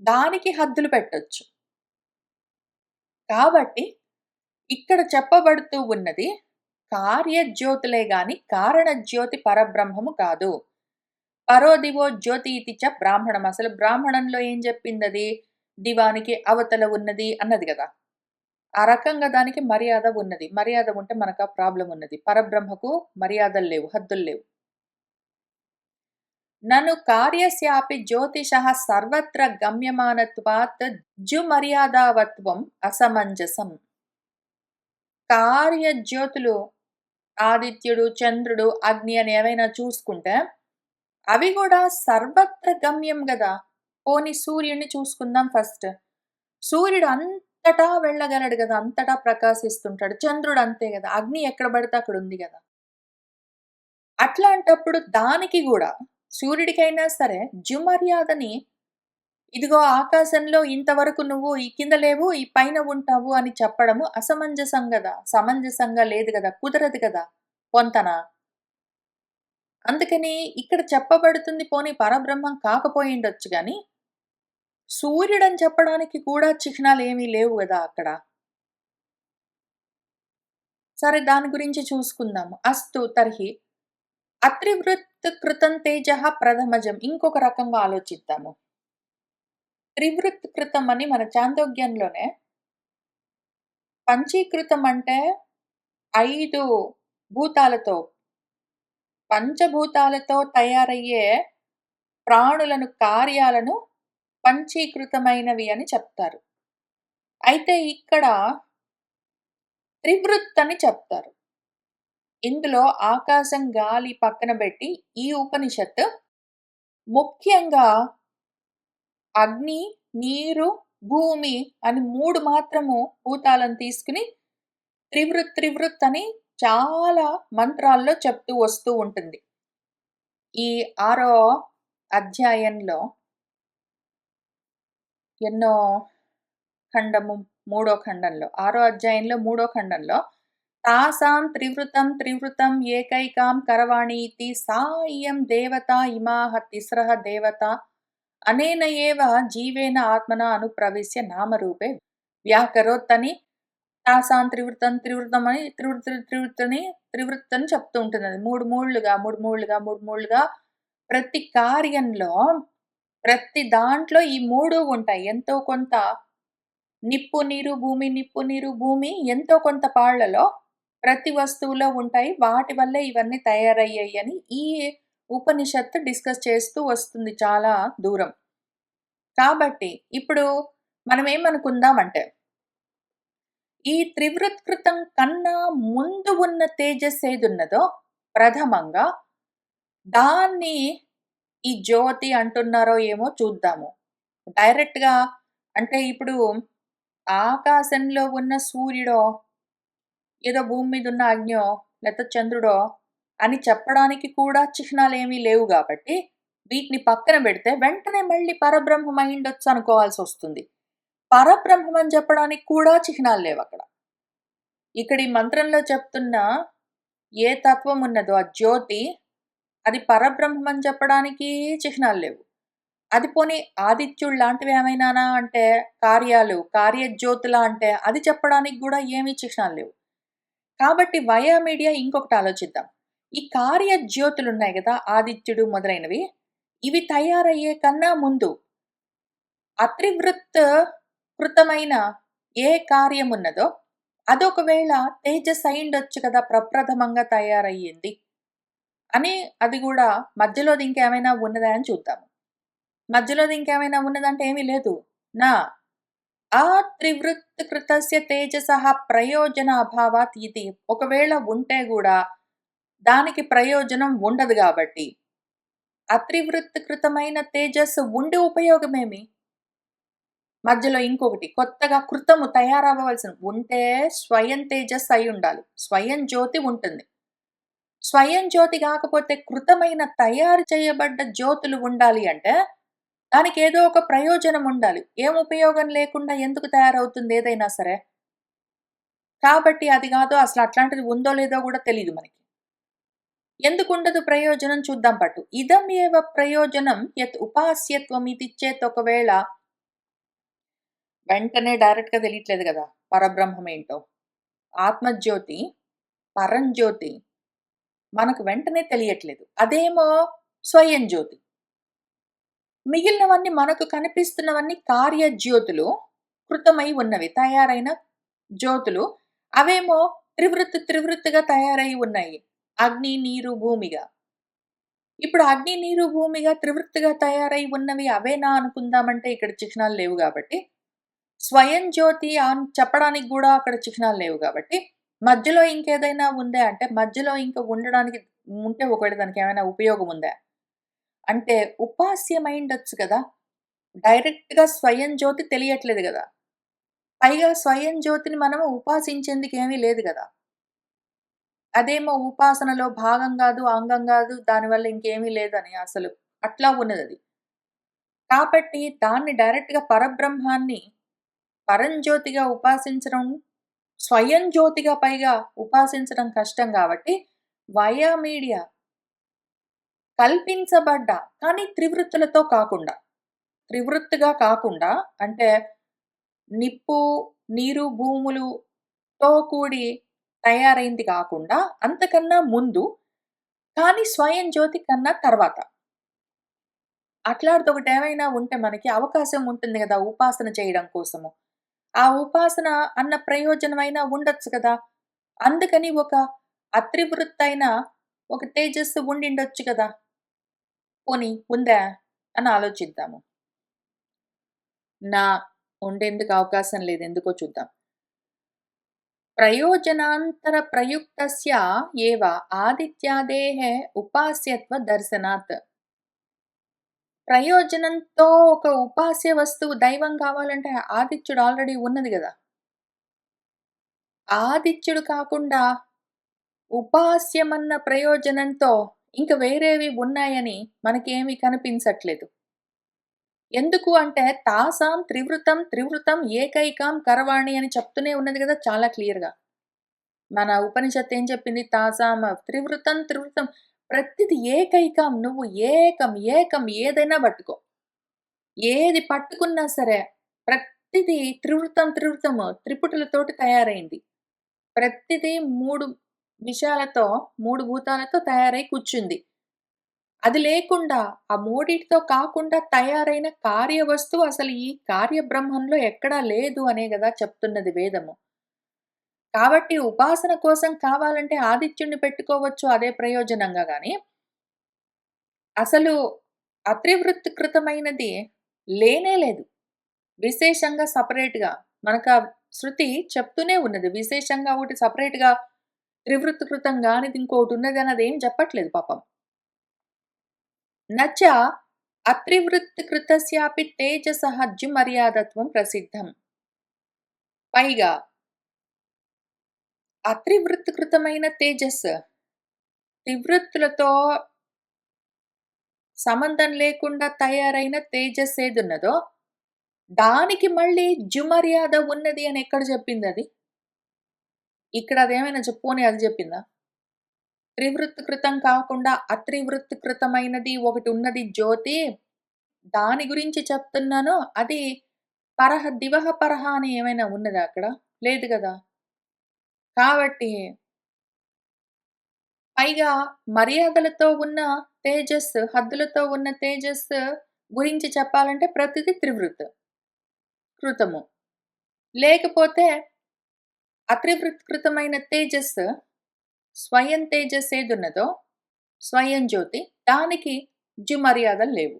దానికి హద్దులు పెట్టొచ్చు. కాబట్టి ఇక్కడ చెప్పబడుతూ ఉన్నది కార్యజ్యోతులే గాని కారణజ్యోతి పరబ్రహ్మము కాదు. పరో దివో జ్యోతి ఇతి చ బ్రాహ్మణం. అసలు బ్రాహ్మణంలో ఏం చెప్పిందది? దివానికి అవతల ఉన్నది అన్నది గదా! ఆ రకంగా దానికి మర్యాద ఉన్నది. మర్యాద ఉంటే మనకా ప్రాబ్లమ్ ఉన్నది. పరబ్రహ్మకు మర్యాదలు లేవు, హద్దులు లేవు. నను కార్యస్యాపి జ్యోతిషః సర్వత్ర గమ్యమానత్వాత్ జుమర్యాదావత్వం అసమంజసం. కార్యజ్యోతులు ఆదిత్యుడు, చంద్రుడు, అగ్ని అని ఏవైనా చూసుకుంటే అవి గూడా సర్వత్ర గమ్యం గదా! పోనీ సూర్యుడిని చూసుకుందాం ఫస్ట్. సూర్యుడు అంతటా వెళ్ళగలడు గదా! అంతటా ప్రకాశిస్తుంటాడు. చంద్రుడు అంతే గదా! అగ్ని ఎక్కడ పడితే అక్కడ ఉంది గదా! అట్లాంటప్పుడు దానికి గూడా సూర్యుడికైనా సరే జుమర్యాదని ఇదిగో ఆకాశంలో ఇంతవరకు నువ్వు ఈ కింద లేవు, ఈ పైన ఉంటావు అని చెప్పడము అసమంజసం గదా! సమంజసంగా లేదు గదా! కుదరదు గదా! పొంతన. అందుకని ఇక్కడ చెప్పబడుతుంది పోనీ పరబ్రహ్మం కాకపోయుండొచ్చు గాని, సూర్యుడని చెప్పడానికి కూడా చిహ్నాలేమీ లేవు గదా అక్కడ. సరే దాని గురించి చూసుకుందాము. అస్తు తర్హి అత్రివృత్ కృతం తేజః ప్రథమజం. ఇంకొక రకంగా ఆలోచిద్దాము. త్రివృత్ కృతం అని మన చాందోగ్యంలోనే పంచీకృతం అంటే 5 భూతాలతో, పంచభూతాలతో తయారయ్యే ప్రాణులను, కార్యాలను పంచీకృతమైనవి అని చెప్తారు. అయితే ఇక్కడ త్రివృత్ అని చెప్తారు. ఇందులో ఆకాశం, గాలి పక్కన బెట్టి ఈ ఉపనిషత్తు ముఖ్యంగా అగ్ని, నీరు, భూమి అని 3 మాత్రము భూతాలను తీసుకొని త్రివృత్ అని చాలా మంత్రాల్లో చెప్తూ వస్తూ ఉంటుంది. ఈ 6వ అధ్యాయంలో ఎన్నో ఖండము, మూడో ఖండంలో 6వ అధ్యాయంలో మూడో ఖండంలో తాసాం త్రివృతం ఏకైకాం కరవాణీతి సా ఇయం దేవత ఇమాః తిస్రః దేవత అనేన ఏవ జీవేన ఆత్మన అనుప్రవిశ్య నామరూపే వ్యాకరోత్తని తాసాం త్రివృతం అని త్రివృత్ అని చెప్తూ ఉంటుంది. అది 3 మూళ్ళుగా ప్రతి కార్యంలో, ప్రతి దాంట్లో ఈ 3 ఉంటాయి. ఎంతో కొంత నిప్పు, నీరు, భూమి ఎంతో కొంత పాళ్లలో ప్రతి వస్తువులో ఉంటాయి. వాటి వల్లే ఇవన్నీ తయారయ్యాయి అని ఈ ఉపనిషత్తు డిస్కస్ చేస్తూ వస్తుంది చాలా దూరం. కాబట్టి ఇప్పుడు మనం ఏమనుకుందామంటే, ఈ త్రివృత్కృతం కన్నా ముందు ఉన్న తేజస్సు ఏదున్నదో ప్రథమంగా దాన్ని ఈ జ్యోతి అంటున్నారో ఏమో చూద్దాము. డైరెక్ట్‌గా అంటే ఇప్పుడు ఆకాశంలో ఉన్న సూర్యుడో, ఏదో భూమి మీద ఉన్న అగ్నో, లేకపోతే చంద్రుడో అని చెప్పడానికి కూడా చిహ్నాలేమీ లేవు గాబట్టి, వీటిని పక్కన బెడితే వెంటనే మళ్ళీ పరబ్రహ్మం అయ్యుండొచ్చు అనుకోవాల్సొస్తుంది. పరబ్రహ్మం అని చెప్పడానికి కూడా చిహ్నాలు లేవక్కడ. ఇక్కడ ఈ మంత్రంలో చెప్తున్న ఏ తత్వం ఉన్నదో ఆ జ్యోతి, అది పరబ్రహ్మం అని చెప్పడానికి చిహ్నాలు లేవు. అది పోనీ ఆదిత్యుడు లాంటివి ఏమైనానా అంటే కార్యజ్యోతులా అంటే అది చెప్పడానికి గూడా ఏమీ చిహ్నాలు లేవు. కాబట్టి వయా మీడియా ఇంకొకటి ఆలోచిద్దాం. ఈ కార్యజ్యోతులున్నాయి గదా! ఆదిత్యుడు మొదలైనవి. ఇవి తయారయ్యే కన్నా ముందు అత్రివృత్ కృతమైన ఏ కార్యమున్నదో అదొకవేళ తేజస్ అయ్యుండొచ్చు కదా! ప్రప్రథమంగా తయారయ్యింది అని అది గూడా మధ్యలోది ఇంకేమైనా ఉన్నదా అని చూద్దాము. మధ్యలోది ఇంకేమైనా ఉన్నదంటే ఏమీ లేదు. నా ఆ త్రివృత్ కృతస్య తేజసః ప్రయోజన అభావాత్ ఇది. ఒకవేళ ఉంటే గూడా దానికి ప్రయోజనం ఉండదు గాబట్టి, అత్రివృత్కృతమైన తేజస్సు ఉండి ఉపయోగమేమి? మధ్యలో ఇంకొకటి కొత్తగా కృతము తయారవ్వవలసిన ఉంటే స్వయం తేజస్సు అయ్యుండాలి. స్వయం జ్యోతి ఉంటుంది. స్వయం జ్యోతి గాకపోతే కృతమైన తయారు చేయబడ్డ జ్యోతులు ఉండాలి అంటే, దానికేదో ఒక ప్రయోజనం ఉండాలి. ఏం ఉపయోగం లేకుండా ఎందుకు తయారవుతుంది ఏదైనా సరే? కాబట్టి అది గాదు అసలు అట్లాంటిది ఉందో లేదో గూడా తెలీదు మనకి. ఎందుకుండదు ప్రయోజనం చూద్దాం పట్టు. ఇదం ఏవ ప్రయోజనం యత్ ఉపాస్యత్వమితి చేత్ ఒకవేళ వెంటనే డైరెక్ట్‌గా తెలియట్లేదు గదా! పరబ్రహ్మం ఏంటో. ఆత్మజ్యోతి, పరంజ్యోతి మనకు వెంటనే తెలియట్లేదు. అదేమో స్వయం జ్యోతి. మిగిలినవన్నీ మనకు కనిపిస్తున్నవన్నీ కార్యజ్యోతులు, కృతమై ఉన్నవి. తయారైన జ్యోతులు. అవేమో త్రివృత్తుగా తయారై ఉన్నాయి. అగ్ని, నీరు, భూమిగా. ఇప్పుడు అగ్ని, నీరు, భూమిగా త్రివృత్తుగా తయారై ఉన్నవి అవేనా అనుకుందామంటే ఇక్కడ చిహ్నాలు లేవు గాబట్టి, స్వయం జ్యోతి అని చెప్పడానికి గూడా అక్కడ చిహ్నాలు లేవు గాబట్టి, మధ్యలో ఇంకేదైనా ఉందా అంటే, మధ్యలో ఇంక ఉండడానికి ఉంటే ఒకవేళ దానికేమైనా ఉపయోగం ఉందా? అంటే ఉపాస్యమైండొచ్చు గదా! డైరెక్ట్‌గా స్వయం జ్యోతి తెలియట్లేదు గదా! పైగా స్వయం జ్యోతిని మనం ఉపాసించేందుకేమీ లేదు గదా! అదేమో ఉపాసనలో భాగం గాదు, అంగం గాదు, దానివల్ల ఇంకేమీ లేదని అసలు అట్లా ఉన్నదది. కాబట్టి దాన్ని డైరెక్ట్‌గా పరబ్రహ్మాన్ని పరంజ్యోతిగా ఉపాసించడం, స్వయం జ్యోతిగా పైగా ఉపాసించడం కష్టం గాబట్టి, వయా మీడియా కల్పించబడ్డ కానీ త్రివృత్తులతో కాకుండా. త్రివృత్తుగా కాకుండా అంటే నిప్పు, నీరు, భూములుతో కూడి తయారైంది కాకుండా అంతకన్నా ముందు, కానీ స్వయం జ్యోతి కన్నా తర్వాత. అట్లాంటిదొకటేమైనా ఉంటే మనకి అవకాశం ఉంటుంది గదా! ఉపాసన చేయడం కోసము. ఆ ఉపాసన అన్న ప్రయోజనమైనా ఉండొచ్చు కదా! అందుకని ఒక అత్రివృత్తయిన ఒక తేజస్సు ఉండిండొచ్చు గదా! పోనీ ఉందా? అని ఆలోచిద్దాము. నా ఉండేందుకు అవకాశం లేదు. ఎందుకో చూద్దాం. ప్రయోజనాంతర ప్రయుక్తస్య ఏవ ఆదిత్యాదేః ఉపాస్యత్వ దర్శనాత్. ప్రయోజనంతో ఒక ఉపాస్య వస్తువు దైవం కావాలంటే ఆదిత్యుడు ఆల్రెడీ ఉన్నది గదా! ఆదిత్యుడు కాకుండా ఉపాస్యమన్న ప్రయోజనంతో ఇంక వేరేవి ఉన్నాయని మనకేమి కనిపించట్లేదు. ఎందుకు అంటే తాసాం త్రివృతం ఏకైకాం కరవాణి అని చెప్తూనే ఉన్నది గదా! చాలా క్లియర్‌గా. మన ఉపనిషత్తు ఏం చెప్పింది? తాసామ త్రివృతం ప్రతిది ఏకైకం. నువ్వు ఏకం ఏదైనా పట్టుకో. ఏది పట్టుకున్నా సరే ప్రతిది త్రివృతము త్రిపుటులతోటి తయారైంది. ప్రతిది 3 విషయాలతో 3 భూతాలతో తయారై కూర్చుంది. అది లేకుండా ఆ మూడిటితో కాకుండా తయారైన కార్యవస్తువు అసలు ఈ కార్యబ్రహ్మంలో ఎక్కడా లేదు అనే గదా చెప్తున్నది వేదము. కాబట్టి ఉపాసన కోసం కావాలంటే ఆదిత్యుడిని పెట్టుకోవచ్చు అదే ప్రయోజనంగా గాని, అసలు అత్రివృత్కృతమైనది లేనే లేదు. విశేషంగా సెపరేట్‌గా మనకా శృతి చెప్తూనే ఉన్నది. విశేషంగా ఒకటి సెపరేట్‌గా త్రివృత్కృతం గానిది ఇంకోటున్నదని అదేం చెప్పట్లేదు పాపం. నచ అత్రివృత్కృతస్యాపి తేజసః మర్యాదత్వం ప్రసిద్ధం. పైగా అత్రివృత్కృతమైన తేజస్సు త్రివృత్తులతో సంబంధం లేకుండా తయారైన తేజస్సేదున్నదో, దానికి మళ్ళీ జుమర్యాద ఉన్నది అని ఎక్కడ చెప్పిందది? ఇక్కడ అదేమైనా పోనీ అది చెప్పిందా? త్రివృత్కృతం కాకుండా అత్రివృత్కృతమైనది ఒకటున్నది జ్యోతి. దాని గురించి చెప్తున్నాను. అది దివః పరః అని ఏమైనా ఉన్నదా అక్కడ? లేదు గదా! కాబట్టి పైగా మర్యాదలతో ఉన్న తేజస్సు, హద్దులతో ఉన్న తేజస్సు గురించి చెప్పాలంటే ప్రతిది కృతము. లేకపోతే అత్రివృత్కృతమైన తేజస్సు, స్వయం తేజస్సేదున్నదో, స్వయం జ్యోతి దానికి మర్యాదలు లేవు.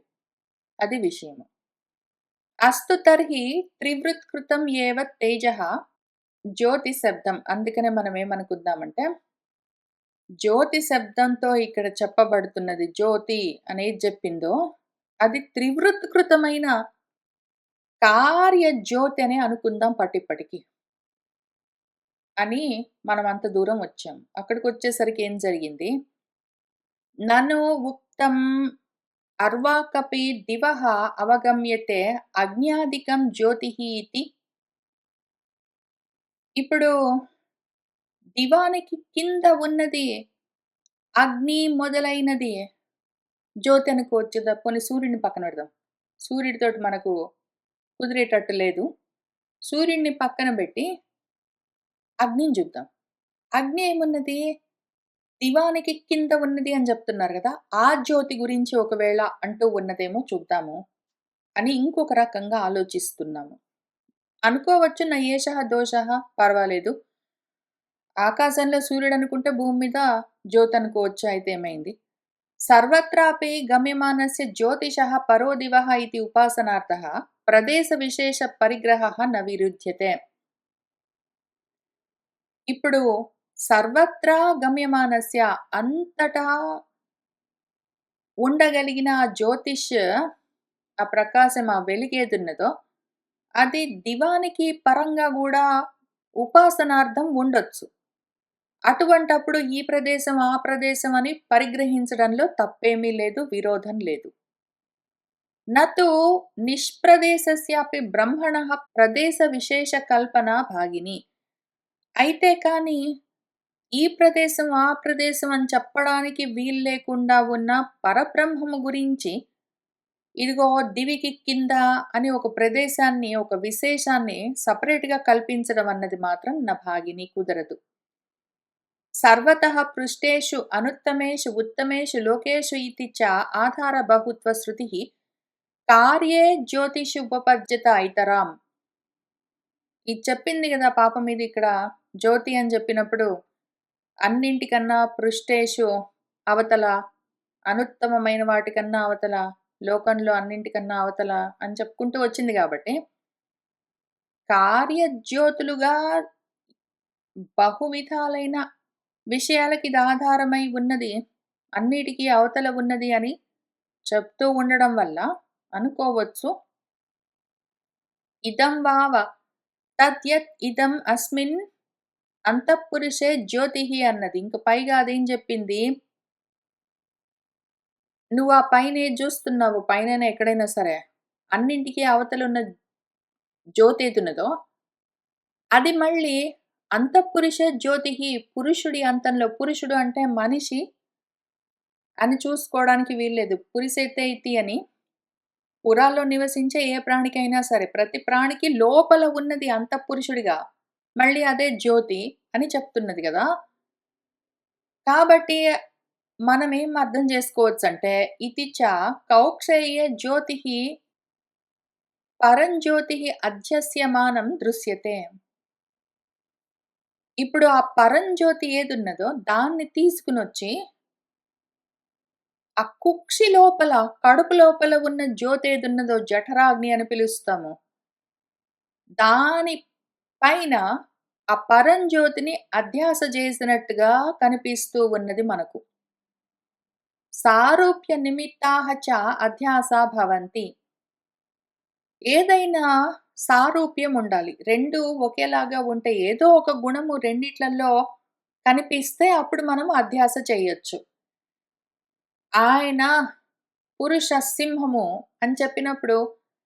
అది విషయము. అస్తు తర్హి త్రివృత్కృతం ఏవ తేజః జ్యోతి శబ్దం. అందుకనే మనం ఏమనుకుందామంటే జ్యోతి శబ్దంతో ఇక్కడ చెప్పబడుతున్నది జ్యోతి అనేది చెప్పిందో, అది త్రివృత్కృతమైన కార్యజ్యోతి అనే అనుకుందాం పట్టిప్పటికి. అని మనం అంత దూరం వచ్చాం. అక్కడికొచ్చేసరికి ఏం జరిగింది? నను ఉక్తం అర్వాకపి దివః అవగమ్యతే అజ్ఞాదికం జ్యోతిః ఇతి. ఇప్పుడు దివానికి కింద ఉన్నది అగ్ని మొదలైనది జ్యోతి అనుకోవచ్చు. పోనీ సూర్యుడిని పక్కన పెడదాం. సూర్యుడితోటి మనకు కుదిరేటట్టు లేదు. సూర్యుడిని పక్కన పెట్టి అగ్నిని చూద్దాం. అగ్ని ఏమున్నది? దివానికి కింద ఉన్నది అని చెప్తున్నారు గదా! ఆ జ్యోతి గురించి ఒకవేళ అంటూ ఉన్నదేమో చూద్దాము అని ఇంకొక రకంగా ఆలోచిస్తున్నాము. అనుకోవచ్చు నయేషః దోషః పర్వాలేదు. ఆకాశంలో సూర్యుడనుకుంటే భూమి మీద జ్యోతనుకోవచ్చు అయితే ఏమైంది? సర్వత్రాపి గమ్యమానస్య జ్యోతిషః పరో దివః ఇతి ఉపాసనార్థః ప్రదేశ విశేష పరిగ్రహః న విరుధ్యతే. ఇప్పుడు సర్వత్రా గమ్యమానస్య అంతటా ఉండగలిగిన ఆ జ్యోతిష్, ఆ ప్రకాశం, ఆ వెలుగేదున్నదో అది దివానికి పరంగా గూడా ఉపాసనార్థం ఉండొచ్చు. అటువంటప్పుడు ఈ ప్రదేశం, ఆ ప్రదేశం అని పరిగ్రహించడంలో తప్పేమీ లేదు, విరోధం లేదు. నతు నిష్ప్రదేశస్యాపి బ్రహ్మణః ప్రదేశ విశేష కల్పన భాగిని. అయితే కానీ ఈ ప్రదేశం, ఆ ప్రదేశం అని చెప్పడానికి వీల్లేకుండా ఉన్న పరబ్రహ్మము గురించి ఇదిగో దివికి కింద అని ఒక ప్రదేశాన్ని, ఒక విశేషాన్ని సెపరేట్‌గా కల్పించడం అన్నది మాత్రం నా భాగిని కుదరదు. సర్వతః పృష్టేషు అనుత్తమేషు ఉత్తమేషు లోకేషు ఇతి చ ఆధార బహుత్వ శృతిః కార్యే జ్యోతిషు ఉపపద్యత ఇతరాం. ఇది చెప్పింది గదా! పాపం ఇది ఇక్కడ జ్యోతి అని చెప్పినప్పుడు అన్నింటికన్నా పృష్టేషు అవతల, అనుత్తమమైన వాటికన్నా అవతల, లోకంలో అన్నింటికన్నా అవతల అని చెప్పుకుంటూ వచ్చింది గాబట్టి, కార్యజ్యోతులుగా బహువిధాలైన విషయాలకిది ఆధారమై ఉన్నది, అన్నిటికీ అవతల ఉన్నది అని చెప్తూ ఉండడం వల్ల అనుకోవచ్చు. ఇదం వావ తద్యత్ ఇదం అస్మిన్ అంతఃపురుషే జ్యోతిః అన్నది. ఇంక పైగా అదేం చెప్పింది? నువ్వు ఆ పైనేది జూస్తున్నావో, పైనైనా ఎక్కడైనా సరే, అన్నింటికి అవతలున్న జ్యోతేదున్నదో, అది మళ్ళీ అంతఃపురుషే జ్యోతిః పురుషుడి అంతంలో, పురుషుడు అంటే మనిషి అని చూసుకోవడానికి వీల్లేదు. పురిసేతైతి అని పురాల్లో నివసించే ఏ ప్రాణికైనా సరే, ప్రతి ప్రాణికి లోపల ఉన్నది అంతఃపురుషుడిగా, మళ్ళీ అదే జ్యోతి అని చెప్తున్నది గదా! కాబట్టి మనమేం అర్థం జేసుకోవచ్చంటే, ఇతి చ కౌక్షేయే జ్యోతిః పరంజ్యోతిః అధ్యస్యమానం దృశ్యతే. ఇప్పుడు ఆ పరంజ్యోతి ఏదున్నదో దాన్ని తీసుకొనొచ్చి, ఆ కుక్షి లోపల, కడుపు లోపల ఉన్న జ్యోతేదున్నదో జఠరాగ్ని అని పిలుస్తాము. దాని పైన ఆ పరంజ్యోతిని అధ్యాస చేసినట్టుగా కనిపిస్తూ ఉన్నది మనకు. సారూప్య నిమిత్తాః చ అధ్యాసా భవంతి. ఏదైనా సారూప్యం ఉండాలి. 2 ఒకేలాగా ఉంటే ఏదో ఒక గుణము రెండిట్లల్లో కనిపిస్తే అప్పుడు మనం అధ్యాస చేయొచ్చు. ఆయన పురుష సింహము అని చెప్పినప్పుడు,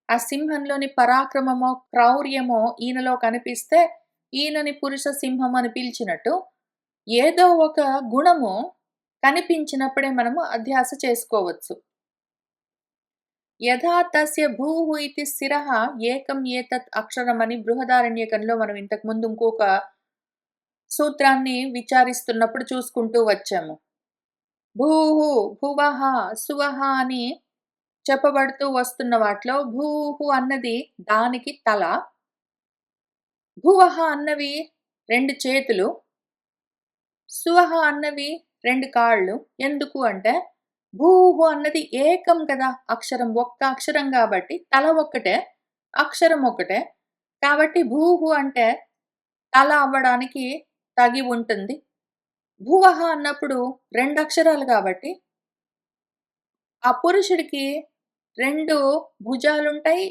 ఆ సింహంలోని పరాక్రమమో, క్రౌర్యమో ఈయనలో కనిపిస్తే, ఈయనని పురుష సింహం అని పిలిచినట్టు, ఏదో ఒక గుణము కనిపించినప్పుడే మనము అధ్యాస చేసుకోవచ్చు. యథా తస్య భూః ఇతి స్థిరః ఏకం ఏతత్ అక్షరమని బృహదారణ్యకంలో మనం ఇంతకు ముందు ఇంకొక సూత్రాన్ని విచారిస్తున్నప్పుడు చూసుకుంటూ వచ్చాము. భూః, భువః, సువః అని చెప్పబడుతూ వస్తున్న వాటిలో భూః అన్నది దానికి తల, భువః అన్నవి 2 చేతులు, సువః అన్నవి 2 కాళ్ళు. ఎందుకు అంటే భూః అన్నది ఏకం కదా! అక్షరం ఒక్క అక్షరం గాబట్టి తల ఒక్కటే, అక్షరం ఒకటే. కాబట్టి భూః అంటే తల అవ్వడానికి తగి ఉంటుంది. భువః అన్నప్పుడు 2 అక్షరాలు కాబట్టి, ఆ పురుషుడికి 2 భుజాలుంటాయి.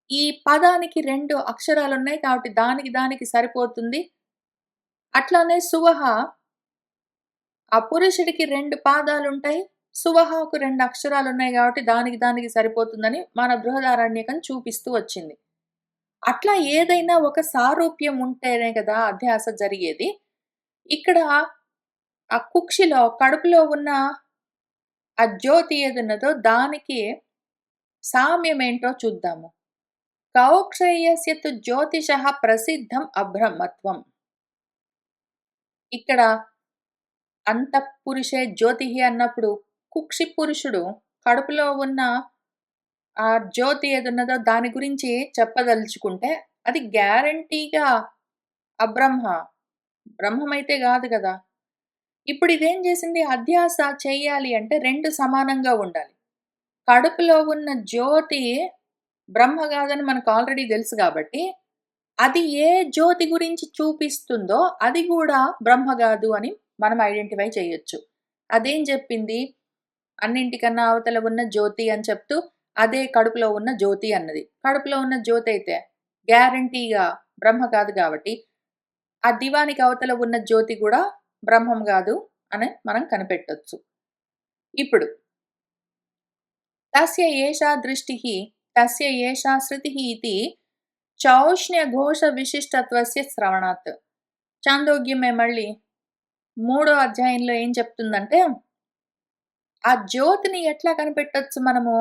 ఈ పదానికి 2 అక్షరాలున్నాయి కాబట్టి దానికి దానికి సరిపోతుంది. అట్లానే సువహ ఆ పురుషుడికి 2 పాదాలుంటాయి. సువహకు 2 అక్షరాలున్నాయి గాబట్టి దానికి దానికి సరిపోతుందని మన బృహదారణ్యకం చూపిస్తూ వచ్చింది. అట్లా ఏదైనా ఒక సారూప్యం ఉంటేనే కదా అధ్యాస జరిగేది. ఇక్కడ ఆ కుక్షిలో కడుపులో ఉన్న ఆ జ్యోతి ఏదున్నదో దానికి సామ్యమేంటో చూద్దాము. కౌక్షేయస్య తు జ్యోతిషః ప్రసిద్ధం అబ్రహ్మత్వం. ఇక్కడ అంతఃపురుషే జ్యోతిః అన్నప్పుడు కుక్షి పురుషుడు కడుపులో ఉన్న ఆ జ్యోతి ఏదున్నదో దాని గురించి చెప్పదలుచుకుంటే అది గ్యారంటీగా అబ్రహ్మ. బ్రహ్మమైతే గాదు గదా! ఇప్పుడు ఇదేం జేసింది అధ్యాస చెయ్యాలి అంటే 2 సమానంగా ఉండాలి. కడుపులో ఉన్న జ్యోతి బ్రహ్మ గాదని మనకు ఆల్రెడీ దెలుసు గాబట్టి, అది ఏ జ్యోతి గురించి చూపిస్తుందో అది గూడా బ్రహ్మ గాదు అని మనం ఐడెంటిఫై చేయొచ్చు. అదేం జెప్పింది? అన్నింటికన్నా అవతల ఉన్న జ్యోతి అని చెప్తూ, అదే కడుపులో ఉన్న జ్యోతి అన్నది. కడుపులో ఉన్న జ్యోతయితే గ్యారంటీగా బ్రహ్మ కాదు గాబట్టి, ఆ దివానికి అవతల ఉన్న జ్యోతి గూడా బ్రహ్మం గాదు అని మనం కనిపెట్టొచ్చు. ఇప్పుడు తస్య ఏషా దృష్టిః, తస్య ఏషా శృతిః ఇతి చౌష్ణ్య ఘోష విశిష్టత్వస్య శ్రవణాత్. చాందోగ్యమే మళ్ళీ మూడో అధ్యాయంలో ఏం చెప్తుందంటే, ఆ జ్యోతిని ఎట్లా కనిపెట్టొచ్చు మనము?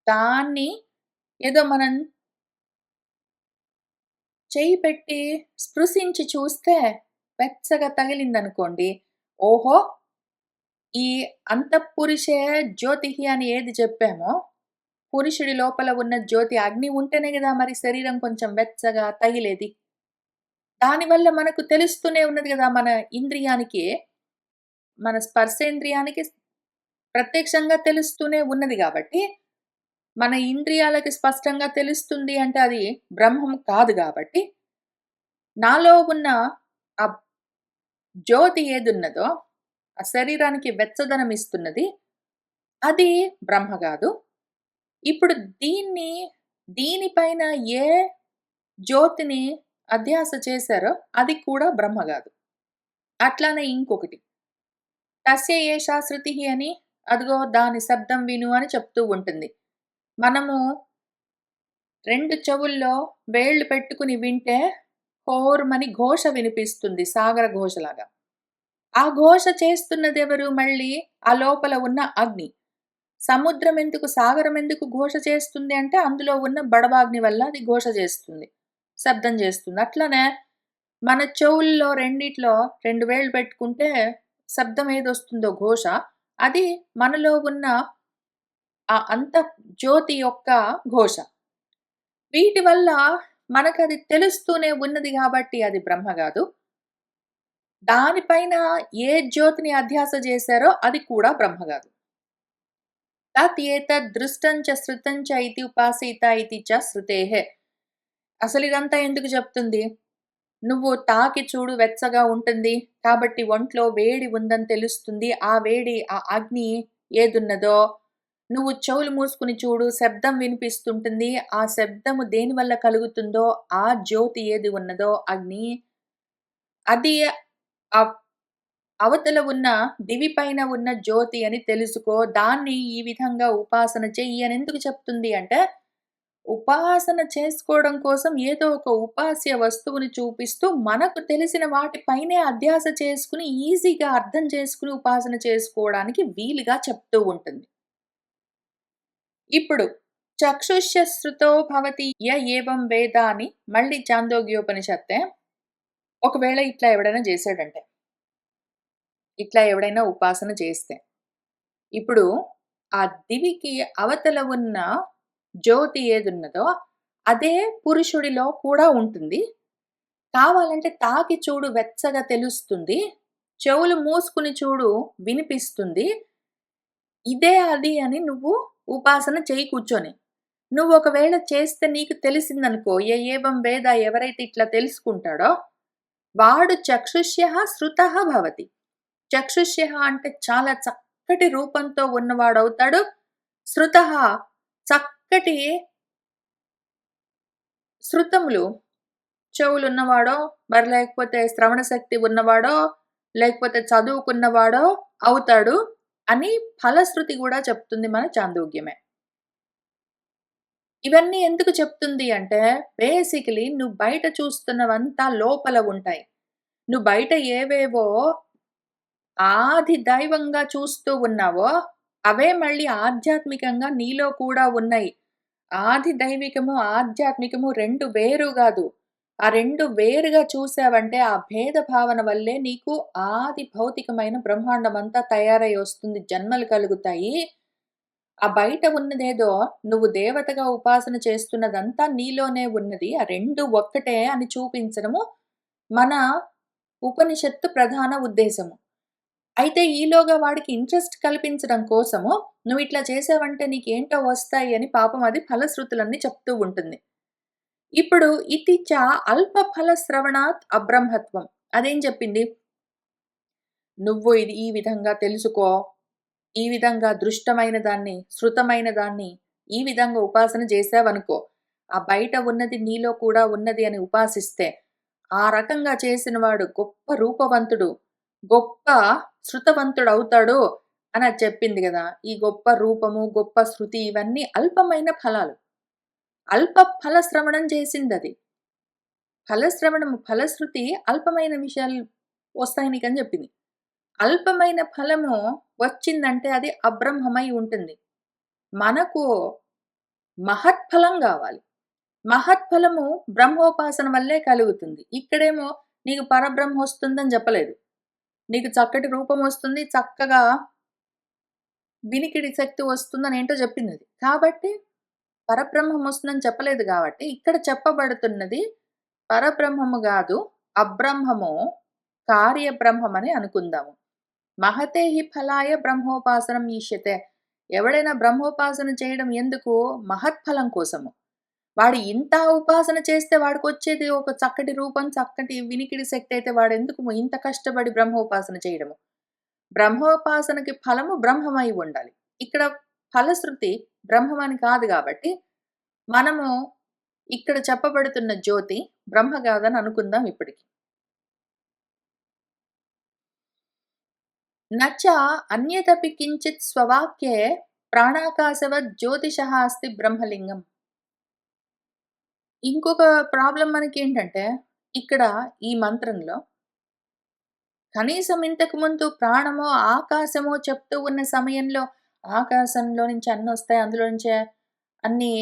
దాన్ని ఏదో మనం చెయ్యి పెట్టి స్పృశించి చూస్తే వెచ్చగా తగిలిందనుకోండి, ఓహో! ఈ అంతఃపురుషే జ్యోతిః అని ఏది చెప్పామో, పురుషుడి లోపల ఉన్న జ్యోతి అగ్ని ఉంటేనే గదా మరి శరీరం కొంచెం వెచ్చగా తగిలేది. దానివల్ల మనకు తెలుస్తూనే ఉన్నది గదా! మన ఇంద్రియానికి, మన స్పర్శేంద్రియానికి ప్రత్యక్షంగా తెలుస్తూనే ఉన్నది గాబట్టి, మన ఇంద్రియాలకి స్పష్టంగా తెలుస్తుంది అంటే అది బ్రహ్మం కాదు గాబట్టి, నాలో ఉన్న ఆ జ్యోతి ఏదున్నదో, ఆ శరీరానికి వెచ్చదనం ఇస్తున్నది, అది బ్రహ్మ గాదు. ఇప్పుడు దీనిపైన ఏ జ్యోతిని అధ్యాస చేశారో అది కూడా బ్రహ్మ గాదు. అట్లానే ఇంకొకటి, తస్య ఏషా శృతిః అని అదిగో దాని శబ్దం విను అని చెప్తూ ఉంటుంది. మనము 2 చెవుల్లో వేళ్ళు పెట్టుకుని వింటే హోరుమని ఘోష వినిపిస్తుంది సాగర ఘోషలాగా. ఆ ఘోష చేస్తున్నదెవరు మళ్ళీ? ఆ లోపల ఉన్న అగ్ని. సముద్రం ఎందుకు, సాగరం ఎందుకు ఘోష చేస్తుంది అంటే అందులో ఉన్న బడబాగ్ని వల్ల అది ఘోష చేస్తుంది. శబ్దం చేస్తుంది. అట్లనే మన చెవుల్లో రెండిట్లో 2 వేళ్ళు పెట్టుకుంటే శబ్దం ఏదొస్తుందో ఘోష, అది మనలో ఉన్న ఆ జ్యోతి యొక్క ఘోష. వీటి వల్ల మనకది తెలుస్తూనే ఉన్నది గాబట్టి అది బ్రహ్మ గాదు. దానిపైన ఏ జ్యోతిని అధ్యాస జేశారో అది కూడా బ్రహ్మ గాదు. తత్ ఏతద్ దృష్టం చ శ్రుతం చ ఇతి ఉపాసీత ఇతి చ శృతేః. అసలిదంతా ఎందుకు చెప్తుంది? నువ్వు తాకి చూడు వెచ్చగా ఉంటుంది. కాబట్టి ఒంట్లో వేడి ఉందని తెలుస్తుంది. ఆ వేడి, ఆ అగ్ని ఏదున్నదో, నువ్వు చెవులు మూసుకొని చూడు శబ్దం వినిపిస్తుంటుంది. ఆ శబ్దము దేనివల్ల కలుగుతుందో, ఆ జ్యోతి ఏది ఉన్నదో అగ్ని, అది అవ్ అవతల ఉన్న దివి పైన ఉన్న జ్యోతి అని తెలుసుకో. దాన్ని ఈ విధంగా ఉపాసన చెయ్యి అని ఎందుకు చెప్తుంది అంటే, ఉపాసన చేసుకోవడం కోసం ఏదో ఒక ఉపాస్య వస్తువుని చూపిస్తూ, మనకు తెలిసిన వాటి పైనే అధ్యాస చేసుకొని, ఈజీగా అర్థం చేసుకొని ఉపాసన చేసుకోవడానికి వీలుగా చెప్తూ ఉంటుంది. ఇప్పుడు చక్షుష్య శృతో భవతి ఏవం వేద అని మళ్ళీ చాందోగ్యోపనిషత్తే. ఒకవేళ ఇట్లా ఎవడైనా చేసాడంటే, ఇట్లా ఎవడైనా ఉపాసన చేస్తే, ఇప్పుడు ఆ దివికి అవతల ఉన్న జ్యోతి ఏదున్నదో, అదే పురుషుడిలో కూడా ఉంటుంది. కావాలంటే తాకి చూడు వెచ్చగా తెలుస్తుంది. చెవులు మూసుకుని చూడు వినిపిస్తుంది. ఇదే అది అని నువ్వు ఉపాసన చెయ్యి కూర్చొని. నువ్వు ఒకవేళ చేస్తే నీకు తెలిసిందనుకో, ఏవం వేద ఎవరైతే ఇట్లా తెలుసుకుంటాడో, వాడు చక్షుష్యః శ్రుతః భవతి. చక్షుష్యః అంటే చాలా చక్కటి రూపంతో ఉన్నవాడవుతాడు. శ్రుతః చక్కటి శ్రుతములు చెవులున్నవాడో, మరి లేకపోతే శ్రవణ శక్తి ఉన్నవాడో, లేకపోతే చదువుకున్నవాడో అవుతాడు అని ఫలశ్రుతి గూడా చెప్తుంది మన చాందోగ్యమే. ఇవన్నీ ఎందుకు చెప్తుంది అంటే, బేసికలీ నువ్వు బయట చూస్తున్నవంతా లోపల ఉంటాయి. నువ్వు బయట ఏవేవో ఆది దైవంగా చూస్తూ ఉన్నావో, అవే మళ్ళీ ఆధ్యాత్మికంగా నీలో కూడా ఉన్నాయి. ఆది దైవికము, ఆధ్యాత్మికము 2 వేరు గాదు. ఆ 2 వేరుగా చూసావంటే, ఆ భేద భావన వల్లే నీకు ఆది భౌతికమైన బ్రహ్మాండమంతా తయారై వస్తుంది. జన్మలు కలుగుతాయి. ఆ బయట ఉన్నదేదో నువ్వు దేవతగా ఉపాసన చేస్తున్నదంతా నీలోనే ఉన్నది. ఆ 2 ఒక్కటే అని చూపించడము మన ఉపనిషత్తు ప్రధాన ఉద్దేశము. అయితే ఈలోగా వాడికి ఇంట్రెస్ట్ కల్పించడం కోసము నువ్విట్లా చేసావంటే నీకేంటో వస్తాయి అని పాపం అది ఫలశ్రుతులన్నీ చెప్తూ ఉంటుంది. ఇప్పుడు ఇతి చ అల్ప ఫల శ్రవణాత్ అబ్రహ్మత్వం. అదేం చెప్పింది? నువ్వు ఇది ఈ విధంగా తెలుసుకో. ఈ విధంగా దృష్టమైన దాన్ని, శృతమైన దాన్ని ఈ విధంగా ఉపాసన చేశావనుకో, ఆ బయట ఉన్నది నీలో కూడా ఉన్నది అని ఉపాసిస్తే, ఆ రకంగా చేసినవాడు గొప్ప రూపవంతుడు, గొప్ప శృతవంతుడవుతాడు అని అది చెప్పింది గదా! ఈ గొప్ప రూపము, గొప్ప శృతి ఇవన్నీ అల్పమైన ఫలాలు. అల్ప ఫల శ్రవణం చేసిందది. ఫలశ్రవణము, ఫలశ్రుతి అల్పమైన విషయాలు వస్తాయి నీకని చెప్పింది. అల్పమైన ఫలము వచ్చిందంటే అది అబ్రహ్మమై ఉంటుంది. మనకు మహత్ఫలం గావాలి. మహత్ఫలము బ్రహ్మోపాసన వల్లే కలుగుతుంది. ఇక్కడేమో నీకు పరబ్రహ్మొస్తుందని చెప్పలేదు. నీకు చక్కటి రూపమొస్తుంది, చక్కగా వినికిడి శక్తి వస్తుందని ఏంటో చెప్పిందది. కాబట్టి పరబ్రహ్మమొస్తుందని చెప్పలేదు గాబట్టి, ఇక్కడ చెప్పబడుతున్నది పరబ్రహ్మము గాదు, అబ్రహ్మము కార్యబ్రహ్మమని అనుకుందాము. మహతే హి ఫలాయ బ్రహ్మోపాసనం ఈష్యతే. ఎవడైనా బ్రహ్మోపాసన చేయడం ఎందుకు? మహత్ఫలం కోసము. వాడు ఇంత ఉపాసన చేస్తే వాడికొచ్చేది ఒక చక్కటి రూపం, చక్కటి వినికిడి శక్తి అయితే వాడెందుకు ఇంత కష్టపడి బ్రహ్మోపాసన చేయడము? బ్రహ్మోపాసనకి ఫలము బ్రహ్మమై ఉండాలి. ఇక్కడ ఫలశ్రుతి బ్రహ్మమని కాదు గాబట్టి, మనము ఇక్కడ చెప్పబడుతున్న జ్యోతి బ్రహ్మ గాదని అనుకుందాం ఇప్పటికి. నచ అన్యదపి కించిత్ స్వవాక్యే ప్రాణాకాశవత్ జ్యోతిషః అస్తి బ్రహ్మలింగం. ఇంకొక ప్రాబ్లమ్ మనకేంటంటే, ఇక్కడ ఈ మంత్రంలో కనీసం ఇంతకు ముందు ప్రాణమో, ఆకాశమో చెప్తూ ఉన్న సమయంలో ఆకాశంలో నుంచి అన్నొస్తాయి. అందులో నుంచే అన్నీ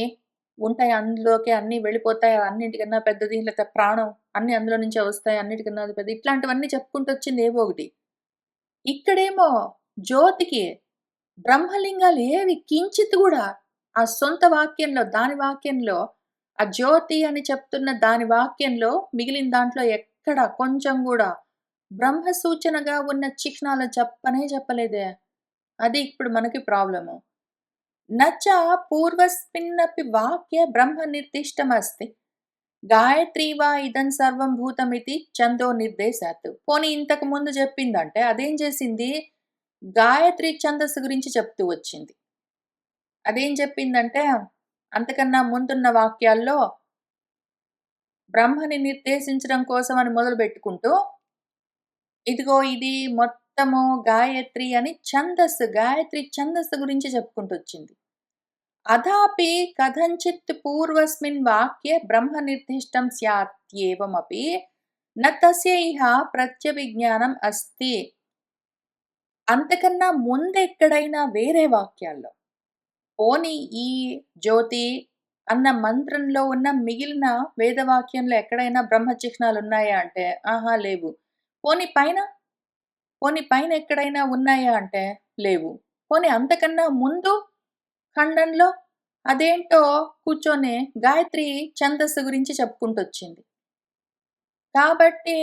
ఉంటాయి. అందులోకే అన్నీ వెళ్ళిపోతాయి. అన్నిటికన్నా పెద్దది లేతే ప్రాణం అన్నీ అందులో నుంచే వస్తాయి. అన్నిటికన్నా అది పెద్దది. ఇట్లాంటివన్నీ చెప్పుకుంటూ వచ్చింది ఏవో ఒకటి. ఇక్కడేమో జ్యోతికి బ్రహ్మలింగాలు ఏవి కించిత్ గూడా ఆ సొంత వాక్యంలో, దాని వాక్యంలో ఆ జ్యోతి అని చెప్తున్న దాని వాక్యంలో మిగిలిన దాంట్లో ఎక్కడ కొంచెం గూడా బ్రహ్మ సూచనగా ఉన్న చిహ్నాలు చెప్పనే చెప్పలేదే. అది ఇప్పుడు మనకి ప్రాబ్లము. నచ పూర్వస్మిన్నపి వాక్యే బ్రహ్మ నిర్దిష్టమస్తి. గాయత్రీ వా ఇదం సర్వం భూతమితి ఛందో నిర్దేశాత్. పోనీ ఇంతకు ముందు చెప్పిందంటే అదేం చేసింది? గాయత్రి ఛందస్సు గురించి చెప్తూ వచ్చింది. అదేం చెప్పిందంటే అంతకన్నా ముందున్న వాక్యాల్లో బ్రహ్మని నిర్దేశించడం కోసం అని మొదలుపెట్టుకుంటూ, ఇదిగో ఇది మొత్తము గాయత్రి అని ఛందస్సు, గాయత్రి ఛందస్సు గురించి చెప్పుకుంటొచ్చింది. అథాపి కథంచిత్ పూర్వస్మిన్ వాక్యే బ్రహ్మ నిర్దిష్టం స్యాత్యేవమపి న తస్య ఇహ ప్రత్యభిజ్ఞానం అస్తి. అంతకన్నా ముందెక్కడైనా వేరే వాక్యాల్లో, పోనీ ఈ జ్యోతి అన్న మంత్రంలో ఉన్న మిగిలిన వేదవాక్యంలో ఎక్కడైనా బ్రహ్మ చిహ్నాలున్నాయా అంటే, ఆహా! లేవు. పోనీ పైన? పోనీ పైన ఎక్కడైనా ఉన్నాయా అంటే, లేవు. పోనీ అంతకన్నా ముందు ఖండంలో అదేంటో కూర్చొని గాయత్రి ఛందస్సు గురించి చెప్పుకుంటొచ్చింది. కాబట్టి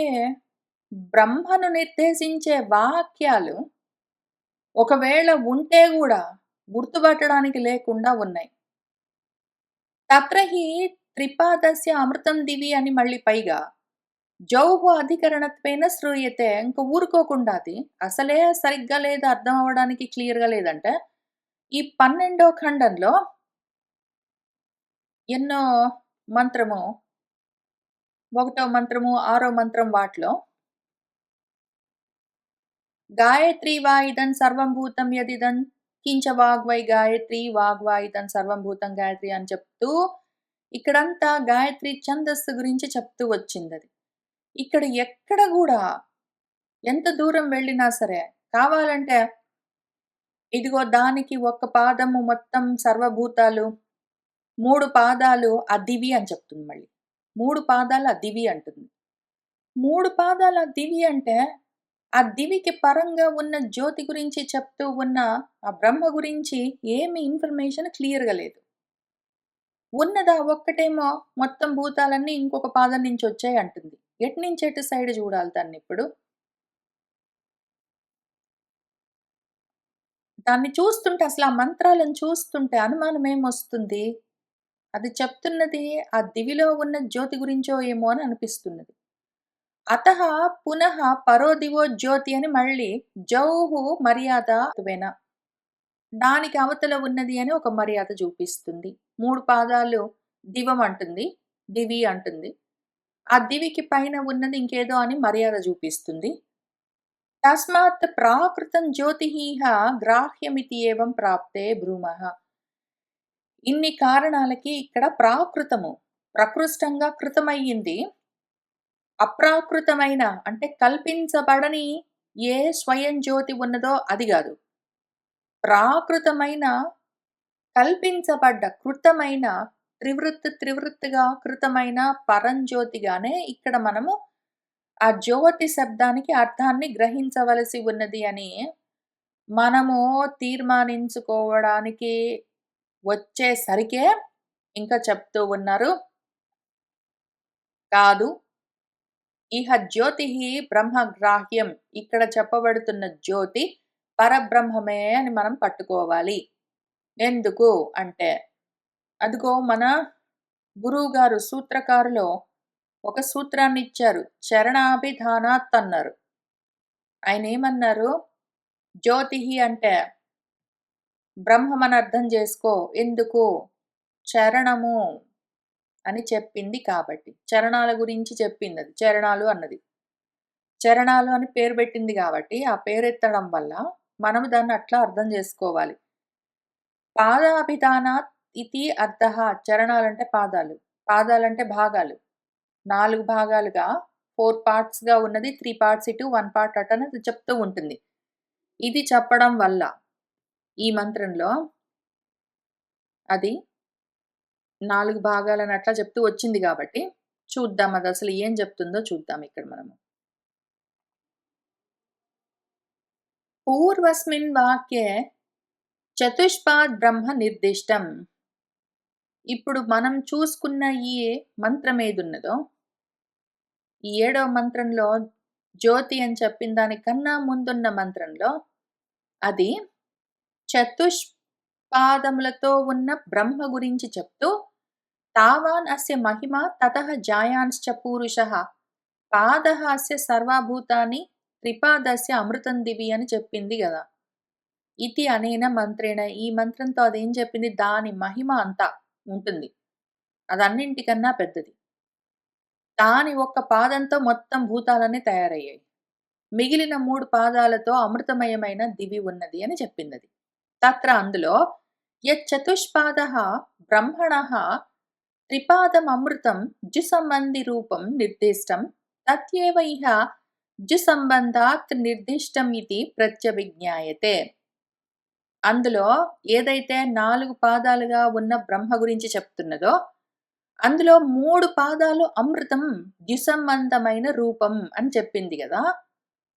బ్రహ్మను నిర్దేశించే వాక్యాలు ఒకవేళ ఉంటే గూడా గుర్తుపట్టడానికి లేకుండా ఉన్నాయి. తత్ర హి త్రిపాదస్య అమృతం దివి అని మళ్ళీ పైగా జౌహు అధికరణత్వేన శ్రూయతే. ఇంక ఊరుకోకుండా అది. అసలే సరిగ్గా లేదు, అర్థం అవ్వడానికి క్లియర్‌గా లేదంటే, ఈ 12 ఖండంలో ఎన్నో మంత్రము, ఒకటో మంత్రము, ఆరో మంత్రం వాటిలో గాయత్రీ వా ఇదం సర్వం భూతం యదిదం కించ వాగ్వై గాయత్రి వాగ్వా ఇదం సర్వం భూతం గాయత్రి అని చెప్తూ ఇక్కడంతా గాయత్రి ఛందస్సు గురించి చెప్తూ వచ్చిందది. ఇక్కడ ఎక్కడ గూడా ఎంత దూరం వెళ్ళినా సరే, కావాలంటే ఇదిగో దానికి ఒక పాదము మొత్తం సర్వభూతాలు, 3 పాదాలు అదివి అని చెప్తుంది మళ్ళీ. 3 పాదాలు అదివి అంటుంది. 3 పాదాల దివి అంటే, ఆ దివికి పరంగా ఉన్న జ్యోతి గురించి చెప్తూ ఉన్న ఆ బ్రహ్మ గురించి ఏమి ఇన్ఫర్మేషన్ క్లియర్‌గా లేదు. ఉన్నదా ఒక్కటేమో మొత్తం భూతాలన్నీ ఇంకొక పాదం నుంచొచ్చాయి అంటుంది. ఎటునుంచి ఎటు సైడ్ చూడాలి దాన్నిప్పుడు? దాన్ని చూస్తుంటే అసలు ఆ మంత్రాలను చూస్తుంటే అనుమానమేమొస్తుంది? అది చెప్తున్నది ఆ దివిలో ఉన్న జ్యోతి గురించో ఏమో అని అనిపిస్తున్నది. అతః పునః పరో దివో జ్యోతి అని మళ్ళీ జౌహు మర్యాద త్వేన. దానికి అవతల ఉన్నది అని ఒక మర్యాద చూపిస్తుంది. 3 పాదాలు దివం అంటుంది. దివి అంటుంది. ఆ దివికి పైన ఉన్నది ఇంకేదో అని మర్యాద చూపిస్తుంది. తస్మాత్ ప్రాకృతం జ్యోతిః గ్రాహ్యమితి ఏవం ప్రాప్తే భ్రూమః. ఇన్ని కారణాలకి ఇక్కడ ప్రాకృతము, ప్రకృష్టంగా కృతమయ్యింది. అప్రాకృతమైన అంటే కల్పించబడని ఏ స్వయం జ్యోతి ఉన్నదో అది గాదు. ప్రాకృతమైన, కల్పించబడ్డ, కృతమైన త్రివృత్తుగా కృతమైన పరంజ్యోతిగానే ఇక్కడ మనము ఆ జ్యోతి శబ్దానికి అర్థాన్ని గ్రహించవలసి ఉన్నది అని మనము తీర్మానించుకోవడానికి వచ్చేసరికే ఇంకా చెప్తూ ఉన్నారు. కాదు. ఇహ జ్యోతిః బ్రహ్మగ్రాహ్యం. ఇక్కడ చెప్పబడుతున్న జ్యోతి పరబ్రహ్మమే అని మనం పట్టుకోవాలి. ఎందుకు అంటే, అదిగో మన గురువుగారు సూత్రకారులో ఒక సూత్రాన్నిచ్చారు. చరణాభిధానాత్ అన్నారు. ఆయనేమన్నారు? జ్యోతిః అంటే బ్రహ్మమని అర్థం చేసుకో. ఎందుకు? చరణము అని చెప్పింది కాబట్టి. చరణాల గురించి చెప్పిందది. చరణాలు అన్నది. చరణాలు అని పేరు పెట్టింది గాబట్టి, ఆ పేరెత్తడం వల్ల మనము దాన్ని అట్లా అర్థం జేసుకోవాలి. పాదాభిధానాత్ ఇతి అర్థః. చరణాలంటే పాదాలు. పాదాలంటే భాగాలు. 4 భాగాలుగా 4 పార్ట్స్‌గా ఉన్నది. 3 పార్ట్స్ ఇటు, 1 పార్ట్ అటు అని అది చెప్తూ ఉంటుంది. ఇది చెప్పడం వల్ల ఈ మంత్రంలో అది 4 భాగాలని అట్లా చెప్తూ వచ్చింది గాబట్టి, చూద్దాం అదసలు ఏం జెప్తుందో చూద్దాం ఇక్కడ మనము. పూర్వస్మిన్ వాక్యే చతుష్పాద్ బ్రహ్మ నిర్దిష్టం. ఇప్పుడు మనం చూసుకున్న ఈ మంత్రం ఏదున్నదో, ఈ ఏడవ మంత్రంలో జ్యోతి అని చెప్పిన దానికన్నా ముందున్న మంత్రంలో అది చతుష్పాదములతో ఉన్న బ్రహ్మ గురించి చెప్తూ తావాన్ అస్య మహిమ తతః జాయాన్శ్చ పూరుషః పాదః అస్య సర్వభూతాని త్రిపాదస్య అమృతం దివి అని చెప్పింది గదా! ఇతి అనేన మంత్రేణ. ఈ మంత్రంతో అదేం చెప్పింది? దాని మహిమ అంతా ఉంటుంది. అదన్నింటికన్నా పెద్దది. దాని ఒక్క పాదంతో మొత్తం భూతాలన్నీ తయారయ్యాయి. మిగిలిన 3 పాదాలతో అమృతమయమైన దివి ఉన్నది అని చెప్పిందది. అందులో యచ్చతుష్పాదః బ్రహ్మణః త్రిపాదమమృతం జుసంబంధి రూపం నిర్దిష్టం తత్యేవ ఇహ జుసంబంధాత్ నిర్దిష్టం ఇతి ప్రత్యభిజ్ఞాయతే. అందులో ఏదైతే 4 పాదాలుగా ఉన్న బ్రహ్మ గురించి చెప్తున్నదో, అందులో 3 పాదాలు అమృతం ద్యుసంబంధమైన రూపం అని చెప్పింది గదా!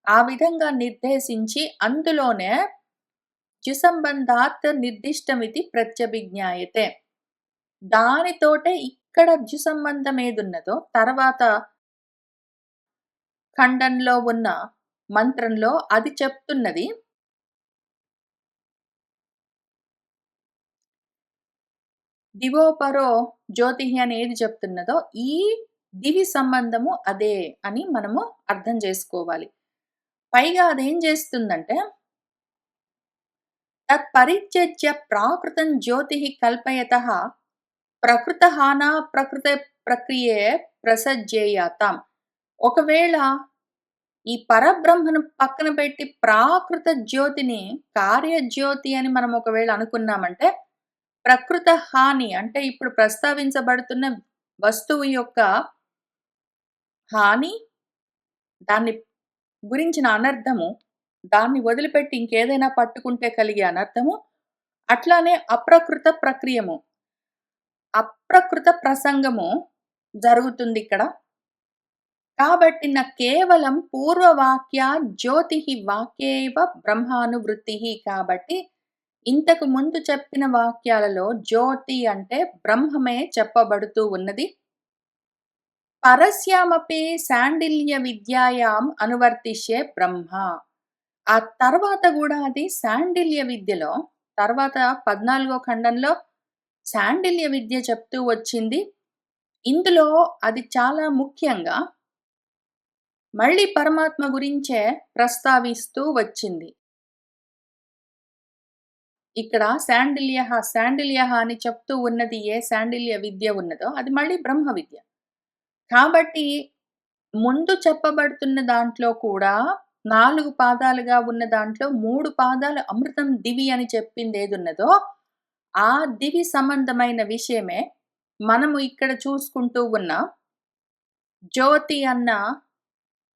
ఆ విధంగా నిర్దేశించి అందులోనే ద్యుసంబంధాత్ నిర్దిష్టమితి ప్రత్యభిజ్ఞాయతే. దానితోటే ఇక్కడ ద్యుసంబంధం ఏదున్నదో తర్వాత ఖండంలో ఉన్న మంత్రంలో అది చెప్తున్నది. దివోపరో జ్యోతిః అని ఏది చెప్తున్నదో, ఈ దివి సంబంధము అదే అని మనము అర్థం చేసుకోవాలి. పైగా అదేం చేస్తుందంటే, తత్పరిత్యజ్య ప్రాకృతం జ్యోతిః కల్పయతః ప్రకృతహానా ప్రకృతే ప్రక్రియే ప్రసజ్యేయతాం. ఒకవేళ ఈ పరబ్రహ్మను పక్కన పెట్టి ప్రాకృత జ్యోతిని కార్యజ్యోతి అని మనం ఒకవేళ అనుకున్నామంటే, ప్రకృత హాని అంటే ఇప్పుడు ప్రస్తావించబడుతున్న వస్తువు యొక్క హాని, దాన్ని గురించిన అనర్థము, దాన్ని వదిలిపెట్టి ఇంకేదైనా పట్టుకుంటే కలిగే అనర్థము, అట్లానే అప్రకృత ప్రక్రియము, అప్రకృత ప్రసంగము జరుగుతుందిక్కడ. కాబట్టి కేవలం పూర్వవాక్య జ్యోతిః వాక్యేవ బ్రహ్మానువృత్తిః. కాబట్టి ఇంతకు ముందు చెప్పిన వాక్యాలలో జ్యోతి అంటే బ్రహ్మమే చెప్పబడుతూ ఉన్నది. పరస్యామపి శాండిల్య విద్యాయాం అనువర్తిష్యే బ్రహ్మ. ఆ తర్వాత కూడా అది శాండిల్య విద్యలో తర్వాత 14వ ఖండంలో శాండిల్య విద్య చెప్తూ వచ్చింది. ఇందులో అది చాలా ముఖ్యంగా మళ్ళీ పరమాత్మ గురించే ప్రస్తావిస్తూ వచ్చింది. ఇక్కడ శాండిల్యః అని చెప్తూ ఉన్నది ఏ శాండిల్య విద్య ఉన్నదో అది మళ్ళీ బ్రహ్మ విద్య. కాబట్టి ముందు చెప్పబడుతున్న దాంట్లో కూడా 4 పాదాలుగా ఉన్న దాంట్లో 3 పాదాలు అమృతం దివి అని చెప్పిందేదున్నదో, ఆ దివి సంబంధమైన విషయమే మనము ఇక్కడ చూసుకుంటూ ఉన్న జ్యోతి అన్న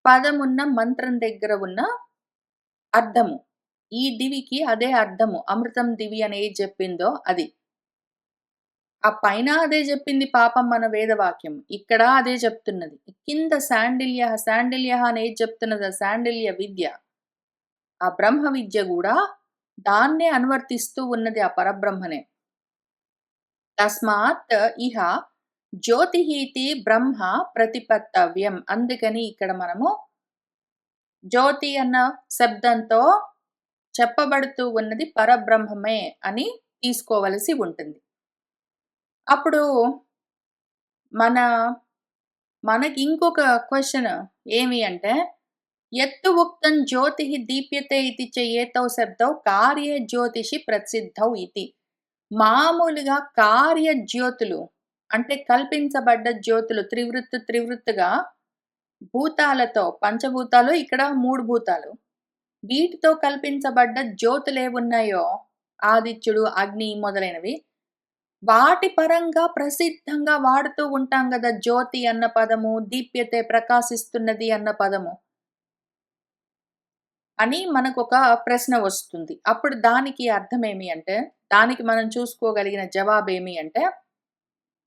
పదమున్న మంత్రం దగ్గర ఉన్న అర్థము. ఈ దివికి అదే అర్థము. అమృతం దివి అని ఏది చెప్పిందో అది. ఆ పైన అదే చెప్పింది పాపం మన వేదవాక్యం. ఇక్కడ అదే చెప్తున్నది. కింద శాండిల్యః అని ఏది చెప్తున్నదో శాండిల్య విద్య, ఆ బ్రహ్మ విద్య కూడా దాన్నే అనువర్తిస్తూ ఉన్నది ఆ పరబ్రహ్మనే. తస్మాత్ ఇహ జ్యోతిః ఇతి బ్రహ్మ ప్రతిపత్తవ్యం. అందుకని ఇక్కడ మనము జ్యోతి అన్న శబ్దంతో చెప్పబడుతూ ఉన్నది పరబ్రహ్మమే అని తీసుకోవలసి ఉంటుంది. అప్పుడు మనకి ఇంకొక క్వశ్చన్ ఏమి అంటే, యత్తు ఉక్తం జ్యోతిః దీప్యతే ఇతి చ ఏతౌ శబ్దౌ కార్య జ్యోతిషి ప్రసిద్ధౌ ఇతి. మామూలుగా కార్య జ్యోతులు అంటే కల్పించబడ్డ జ్యోతులు త్రివృత్తుగా భూతాలతో, పంచభూతాలు ఇక్కడ 3 భూతాలు, వీటితో కల్పించబడ్డ జ్యోతులేవున్నాయో ఆదిత్యుడు, అగ్ని మొదలైనవి, వాటి పరంగా ప్రసిద్ధంగా వాడుతూ ఉంటాం గదా! జ్యోతి అన్న పదము, దీప్యతే ప్రకాశిస్తున్నది అన్న పదము అని మనకొక ప్రశ్న వస్తుంది. అప్పుడు దానికి అర్థమేమి అంటే, దానికి మనం చూసుకోగలిగిన జవాబేమి అంటే,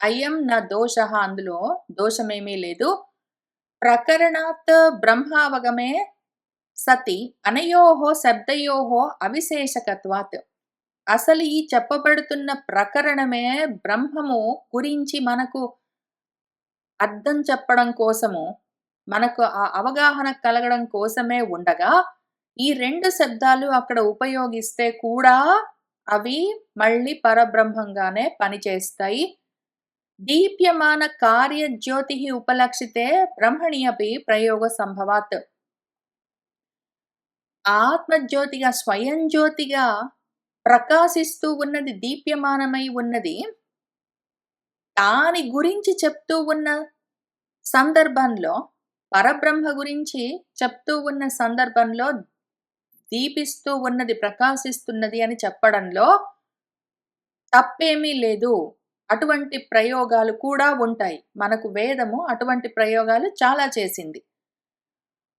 అయం న దోషః, అందులో దోషమేమీ లేదు. ప్రకరణాత్ బ్రహ్మావగమే సతి అనయోః శబ్దయోః అవిశేషకత్వాత్. అసలు ఈ చెప్పబడుతున్న ప్రకరణమే బ్రహ్మము గురించి మనకు అర్థం చెప్పడం కోసము, మనకు ఆ అవగాహన కలగడం కోసమే ఉండగా, ఈ 2 శబ్దాలు అక్కడ ఉపయోగిస్తే కూడా అవి మళ్ళీ పరబ్రహ్మంగానే పనిచేస్తాయి. దీప్యమాన కార్య జ్యోతిః ఉపలక్షితే బ్రహ్మణి అపి ప్రయోగ సంభవాత్. ఆత్మజ్యోతిగా, స్వయం జ్యోతిగా ప్రకాశిస్తూ ఉన్నది, దీప్యమానమై ఉన్నది. దాని గురించి చెప్తూ ఉన్న సందర్భంలో, పరబ్రహ్మ గురించి చెప్తూ ఉన్న సందర్భంలో దీపిస్తూ ఉన్నది, ప్రకాశిస్తున్నది అని చెప్పడంలో తప్పేమీ లేదు. అటువంటి ప్రయోగాలు కూడా ఉంటాయి. మనకు వేదము అటువంటి ప్రయోగాలు చాలా చేసింది.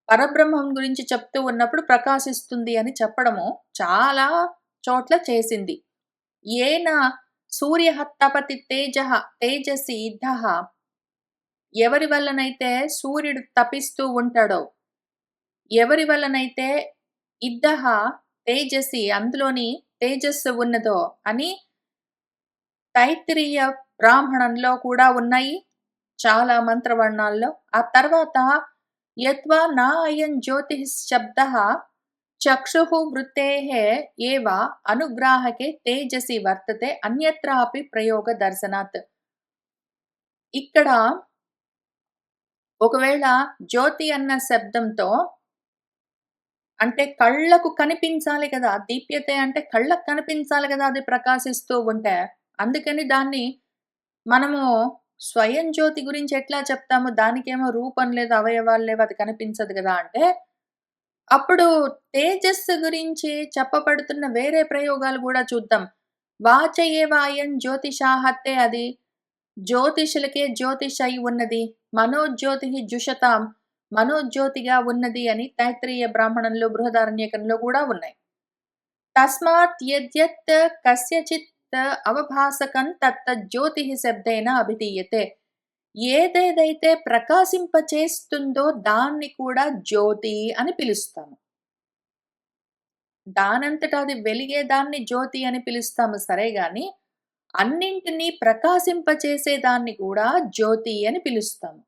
పరబ్రహ్మం గురించి చెప్తూ ఉన్నప్పుడు ప్రకాశిస్తుంది అని చెప్పడము చాలా చోట్ల చేసింది. ఏన సూర్యః తపతి తేజసి ఇద్ధః. ఎవరి వల్లనైతే సూర్యుడు తపిస్తూ ఉంటాడో, ఎవరి వల్లనైతే ఇద్ధః తేజసి అందులోని తేజస్సు ఉన్నదో అని తైత్తిరీయ బ్రాహ్మణంలో కూడా ఉన్నాయి చాలా మంత్రవర్ణాల్లో. ఆ తర్వాత యత్వా నా అయం జ్యోతిః శబ్దః చక్షుః వృత్తేః ఏవ అనుగ్రాహకే తేజసి వర్తతే అన్యత్రాపి ప్రయోగ దర్శనాత్. ఇక్కడ ఒకవేళ జ్యోతి అన్న శబ్దంతో అంటే కళ్ళకు కనిపించాలి కదా! దీప్యతే అంటే కళ్ళకు కనిపించాలి కదా! అది ప్రకాశిస్తూ ఉంటే. అందుకని దాన్ని మనము స్వయం జ్యోతి గురించి ఎట్లా చెప్తాము? దానికేమో రూపం లేదు, అవయవాలు లేవు, అది కనిపించదు గదా! అంటే, అప్పుడు తేజస్సు గురించి చెప్పబడుతున్న వేరే ప్రయోగాలు గూడా చూద్దాం. వాచయేవాయం జ్యోతిషాహత్తే అది జ్యోతిషులకే జ్యోతిషై ఉన్నది. మనోజ్యోతిః జుషతాం మనోజ్యోతిగా ఉన్నది అని తైత్తిరీయ బ్రాహ్మణంలో, బృహదారణ్యకంలో గూడా ఉన్నాయి. తస్మాత్ యద్యత్ కస్యచిత్ అవభాసకం తత్తజ్యోతిః శబ్దేన అభిధీయతే. ఏదేదైతే ప్రకాశింపచేస్తుందో దాన్ని కూడా జ్యోతి అని పిలుస్తాము. దానంతట అది వెలిగేదాన్ని జ్యోతి అని పిలుస్తాము సరే గాని, అన్నింటినీ ప్రకాశింపచేసేదాన్ని కూడా జ్యోతి అని పిలుస్తాము.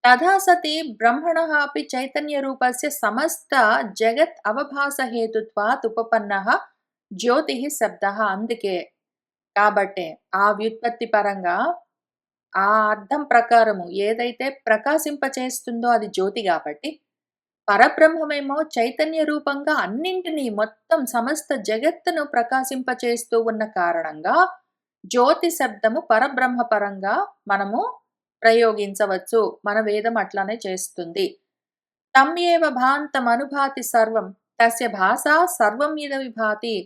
తథా సతి బ్రహ్మణః అపి చైతన్య రూపస్య సమస్త జగత్ అవభాస హేతుత్వాత్ ఉపపన్నః జ్యోతిః శబ్దః. అందుకే కాబట్టే ఆ వ్యుత్పత్తి పరంగా ఆ అర్థం ప్రకారము ఏదైతే ప్రకాశింపచేస్తుందో అది జ్యోతి గాబట్టి, పరబ్రహ్మమేమో చైతన్య రూపంగా అన్నింటిని మొత్తం సమస్త జగత్తును ప్రకాశింపచేస్తూ ఉన్న కారణంగా, జ్యోతి శబ్దము పరబ్రహ్మ పరంగా మనము ప్రయోగించవచ్చు. మన వేదం అట్లానే చేస్తుంది. తమ్యేవ భాంతమనుభాతి సర్వం తస్య భాసా సర్వం ఇదం విభాతి.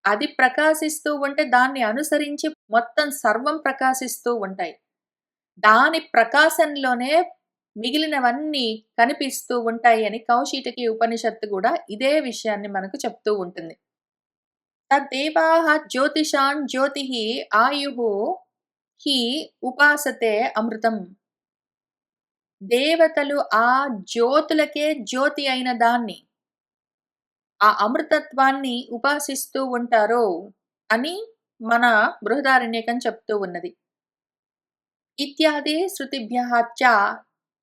అది ప్రకాశిస్తూ ఉంటే దాన్ని అనుసరించి మొత్తం సర్వం ప్రకాశిస్తూ ఉంటాయి. దాని ప్రకాశంలోనే మిగిలినవన్నీ కనిపిస్తూ ఉంటాయి అని కౌశితకి ఉపనిషత్తు గూడా ఇదే విషయాన్ని మనకు చెప్తూ ఉంటుంది. తద్దేవాః జ్యోతిషాం జ్యోతిః ఆయుః హి ఉపాసతే అమృతం. దేవతలు ఆ జ్యోతులకే జ్యోతి అయిన దాన్ని, ఆ అమృతత్వాన్ని ఉపాసిస్తూ ఉంటారో అని మన బృహదారణ్యకం చెప్తూ ఉన్నది. ఇత్యాది శృతిభ్యః చ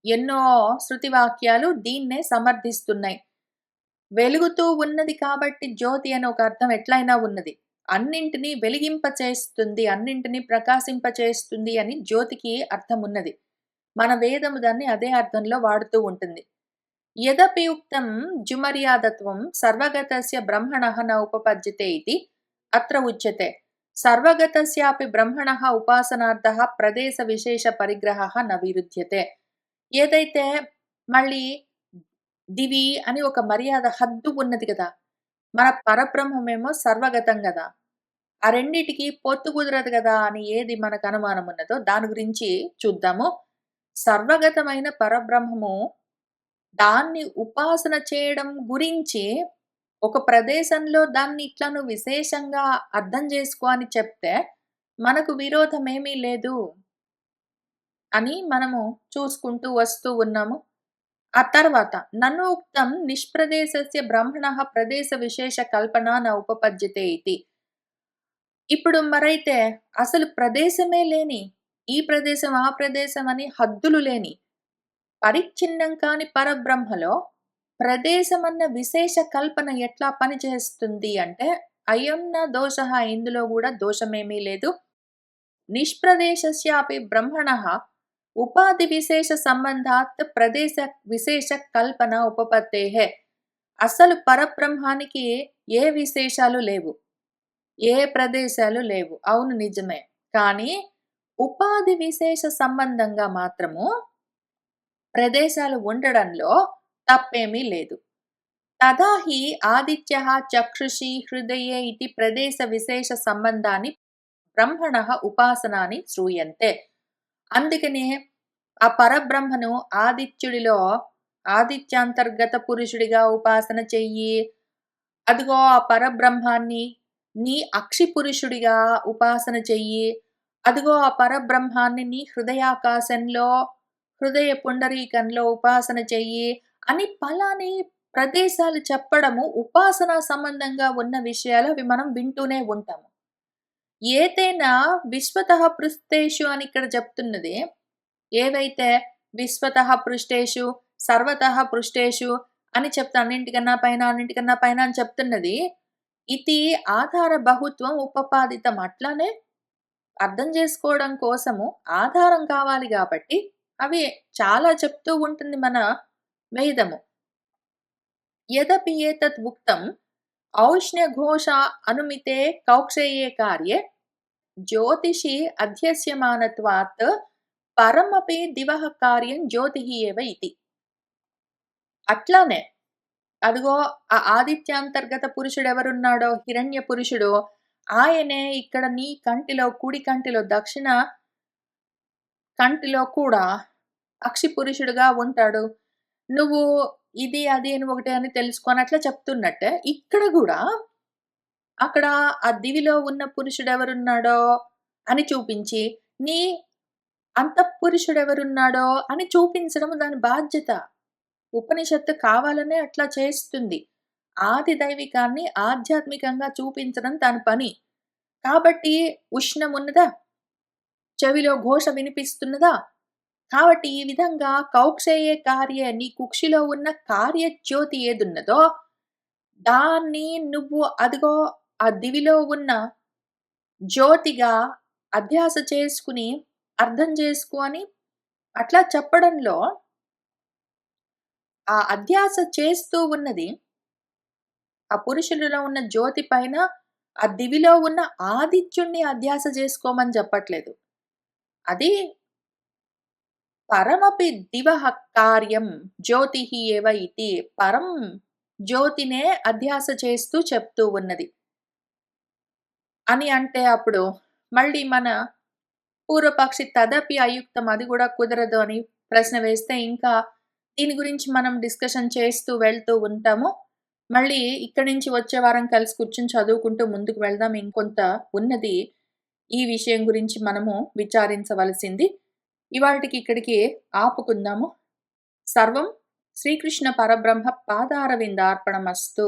ఎన్నో శృతి వాక్యాలు దీన్నే సమర్థిస్తున్నాయి. వెలుగుతూ ఉన్నది కాబట్టి జ్యోతి అని ఒక అర్థం ఎట్లైనా ఉన్నది. అన్నింటిని వెలిగింపచేస్తుంది, అన్నింటిని ప్రకాశింపచేస్తుంది అని జ్యోతికి అర్థమున్నది. మన వేదము దాన్ని అదే అర్థంలో వాడుతూ ఉంటుంది. యదపి ఉక్తం జుమర్యాదత్వం సర్వగతస్య బ్రహ్మణః న ఉపపద్యతే ఇతి అత్ర ఉచ్యతే. సర్వగతస్యాపి బ్రహ్మణః ఉపాసనార్థః ప్రదేశ విశేష పరిగ్రహః న విరుధ్యతే. ఏదైతే మళ్ళీ దివి అని ఒక మర్యాద హద్దు ఉన్నది గదా! మన పరబ్రహ్మమేమో సర్వగతం గదా! ఆ రెండిటికి పొత్తు కుదరదు గదా! అని ఏది మనకు అనుమానం ఉన్నదో దాని గురించి చూద్దాము. సర్వగతమైన పరబ్రహ్మము దాన్ని ఉపాసన చేయడం గురించి ఒక ప్రదేశంలో దాన్ని ఇట్లా నువ్వు విశేషంగా అర్థం చేసుకో అని చెప్తే మనకు విరోధమేమీ లేదు అని మనము చూసుకుంటూ వస్తూ ఉన్నాము. ఆ తర్వాత నన్ను ఉక్తం నిష్ప్రదేశస్య బ్రహ్మణః ప్రదేశ విశేష కల్పన న ఉపపద్యతే ఇతి. ఇప్పుడు మరైతే అసలు ప్రదేశమే లేని, ఈ ప్రదేశం, ఆ ప్రదేశం అని హద్దులు లేని, పరిచ్ఛిన్నం కాని పరబ్రహ్మలో ప్రదేశమన్న విశేష కల్పన ఎట్లా పనిచేస్తుంది అంటే, అయం న దోషః ఇందులో గూడా దోషమేమీ లేదు. నిష్ప్రదేశస్యాపి బ్రహ్మణః ఉపాధి విశేష సంబంధాత్ ప్రదేశ విశేష కల్పన ఉపపత్తేః. అసలు పరబ్రహ్మానికి ఏ విశేషాలు లేవు. ఏ ప్రదేశాలు లేవు. అవును నిజమే. కానీ ఉపాధి విశేష సంబంధంగా మాత్రము ప్రదేశాలు ఉండడంలో తప్పేమీ లేదు. తదా హి ఆదిత్యః చక్షుషి హృదయే ఇతి ప్రదేశ విశేష సంబంధాన్ని బ్రహ్మణః ఉపాసనాని శ్రూయంతే. అందుకనే ఆ పరబ్రహ్మను ఆదిత్యుడిలో ఆదిత్యాంతర్గత పురుషుడిగా ఉపాసన చెయ్యి. అదిగో ఆ పరబ్రహ్మాన్ని నీ అక్షి పురుషుడిగా ఉపాసన చెయ్యి. అదిగో ఆ పరబ్రహ్మాన్ని నీ హృదయాకాశంలో, హృదయ పుండరీకంలో ఉపాసన చెయ్యి అని పలాని ప్రదేశాలు చెప్పడము ఉపాసనా సంబంధంగా ఉన్న విషయాలు అవి మనం వింటూనే ఉంటాము. ఏతేనా విశ్వతః పృస్థేషు అని ఇక్కడ చెప్తున్నది. ఏవైతే విశ్వతః పృష్టేషు, సర్వతః పృష్టేషు అని చెప్తా అన్నింటికన్నా పైన, అన్నింటికన్నా పైన అని చెప్తున్నది. ఇది ఆధార బహుత్వం ఉపపాదితం. అట్లానే అర్థం చేసుకోవడం కోసము ఆధారం కావాలి గాబట్టి, అవి చాలా చెప్తూ ఉంటుంది మన వేదము. యదపి ఏతత్ ఉక్తం ఔష్ణ్యఘోష అనుమితే కౌక్షేయే కార్యే జ్యోతిషి అధ్యస్యమానత్వాత్ పరమపి దివః కార్యం జ్యోతిః ఏవ ఇతి. అట్లానే అదిగో ఆ ఆదిత్యాంతర్గత పురుషుడెవరున్నాడో హిరణ్య పురుషుడు, ఆయనే ఇక్కడ నీ కంటిలో కుడి కంటిలో దక్షిణ కంటిలో కూడా అక్షి పురుషుడుగా ఉంటాడు. నువ్వు ఇది, అది అని ఒకటే అని తెలుసుకొని అట్లా చెప్తున్నట్టే ఇక్కడ గూడా అక్కడ ఆ దివిలో ఉన్న పురుషుడెవరున్నాడో అని చూపించి, నీ అంతఃపురుషుడెవరున్నాడో అని చూపించడం దాని బాధ్యత. ఉపనిషత్తు కావాలనే అట్లా చేస్తుంది. ఆది దైవికాన్ని ఆధ్యాత్మికంగా చూపించడం దాని పని. కాబట్టి ఉష్ణమున్నదా? చెవిలో ఘోష వినిపిస్తున్నదా? కాబట్టి ఈ విధంగా కౌక్షేయ కార్యే నీ కుక్షిలో ఉన్న కార్యజ్యోతి ఏదున్నదో, దాన్ని నువ్వు అదిగో ఆ దివిలో ఉన్న జ్యోతిగా అధ్యాస చేసుకుని, అర్థం చేసుకో అని అట్లా చెప్పడంలో ఆ అధ్యాస చేస్తూ ఉన్నది, ఆ పురుషులలో ఉన్న జ్యోతి పైన ఆ దివిలో ఉన్న ఆదిత్యుణ్ణి అధ్యాస చేసుకోమని చెప్పట్లేదు. అది పరమపి దివః కార్యం జ్యోతిః ఏవ ఇతి. పరం జ్యోతినే అధ్యాస చేస్తూ చెప్తూ ఉన్నది. అని అంటే అప్పుడు మళ్ళీ మన పూర్వపక్షి తదపి అయుక్తం అది గూడా కుదరదు అని ప్రశ్న వేస్తే ఇంకా దీని గురించి మనం డిస్కషన్ చేస్తూ వెళ్తూ ఉంటాము. మళ్ళీ ఇక్కడి నుంచి వచ్చే వారం కలిసి కూర్చొని చదువుకుంటూ ముందుకు వెళ్దాం. ఇంకొంత ఉన్నది ఈ విషయం గురించి మనము విచారించవలసింది. ఇవాల్టికి ఇక్కడికి ఆపుకుందాము. సర్వం శ్రీకృష్ణ పరబ్రహ్మ పాదారవిందార్పణమస్తు.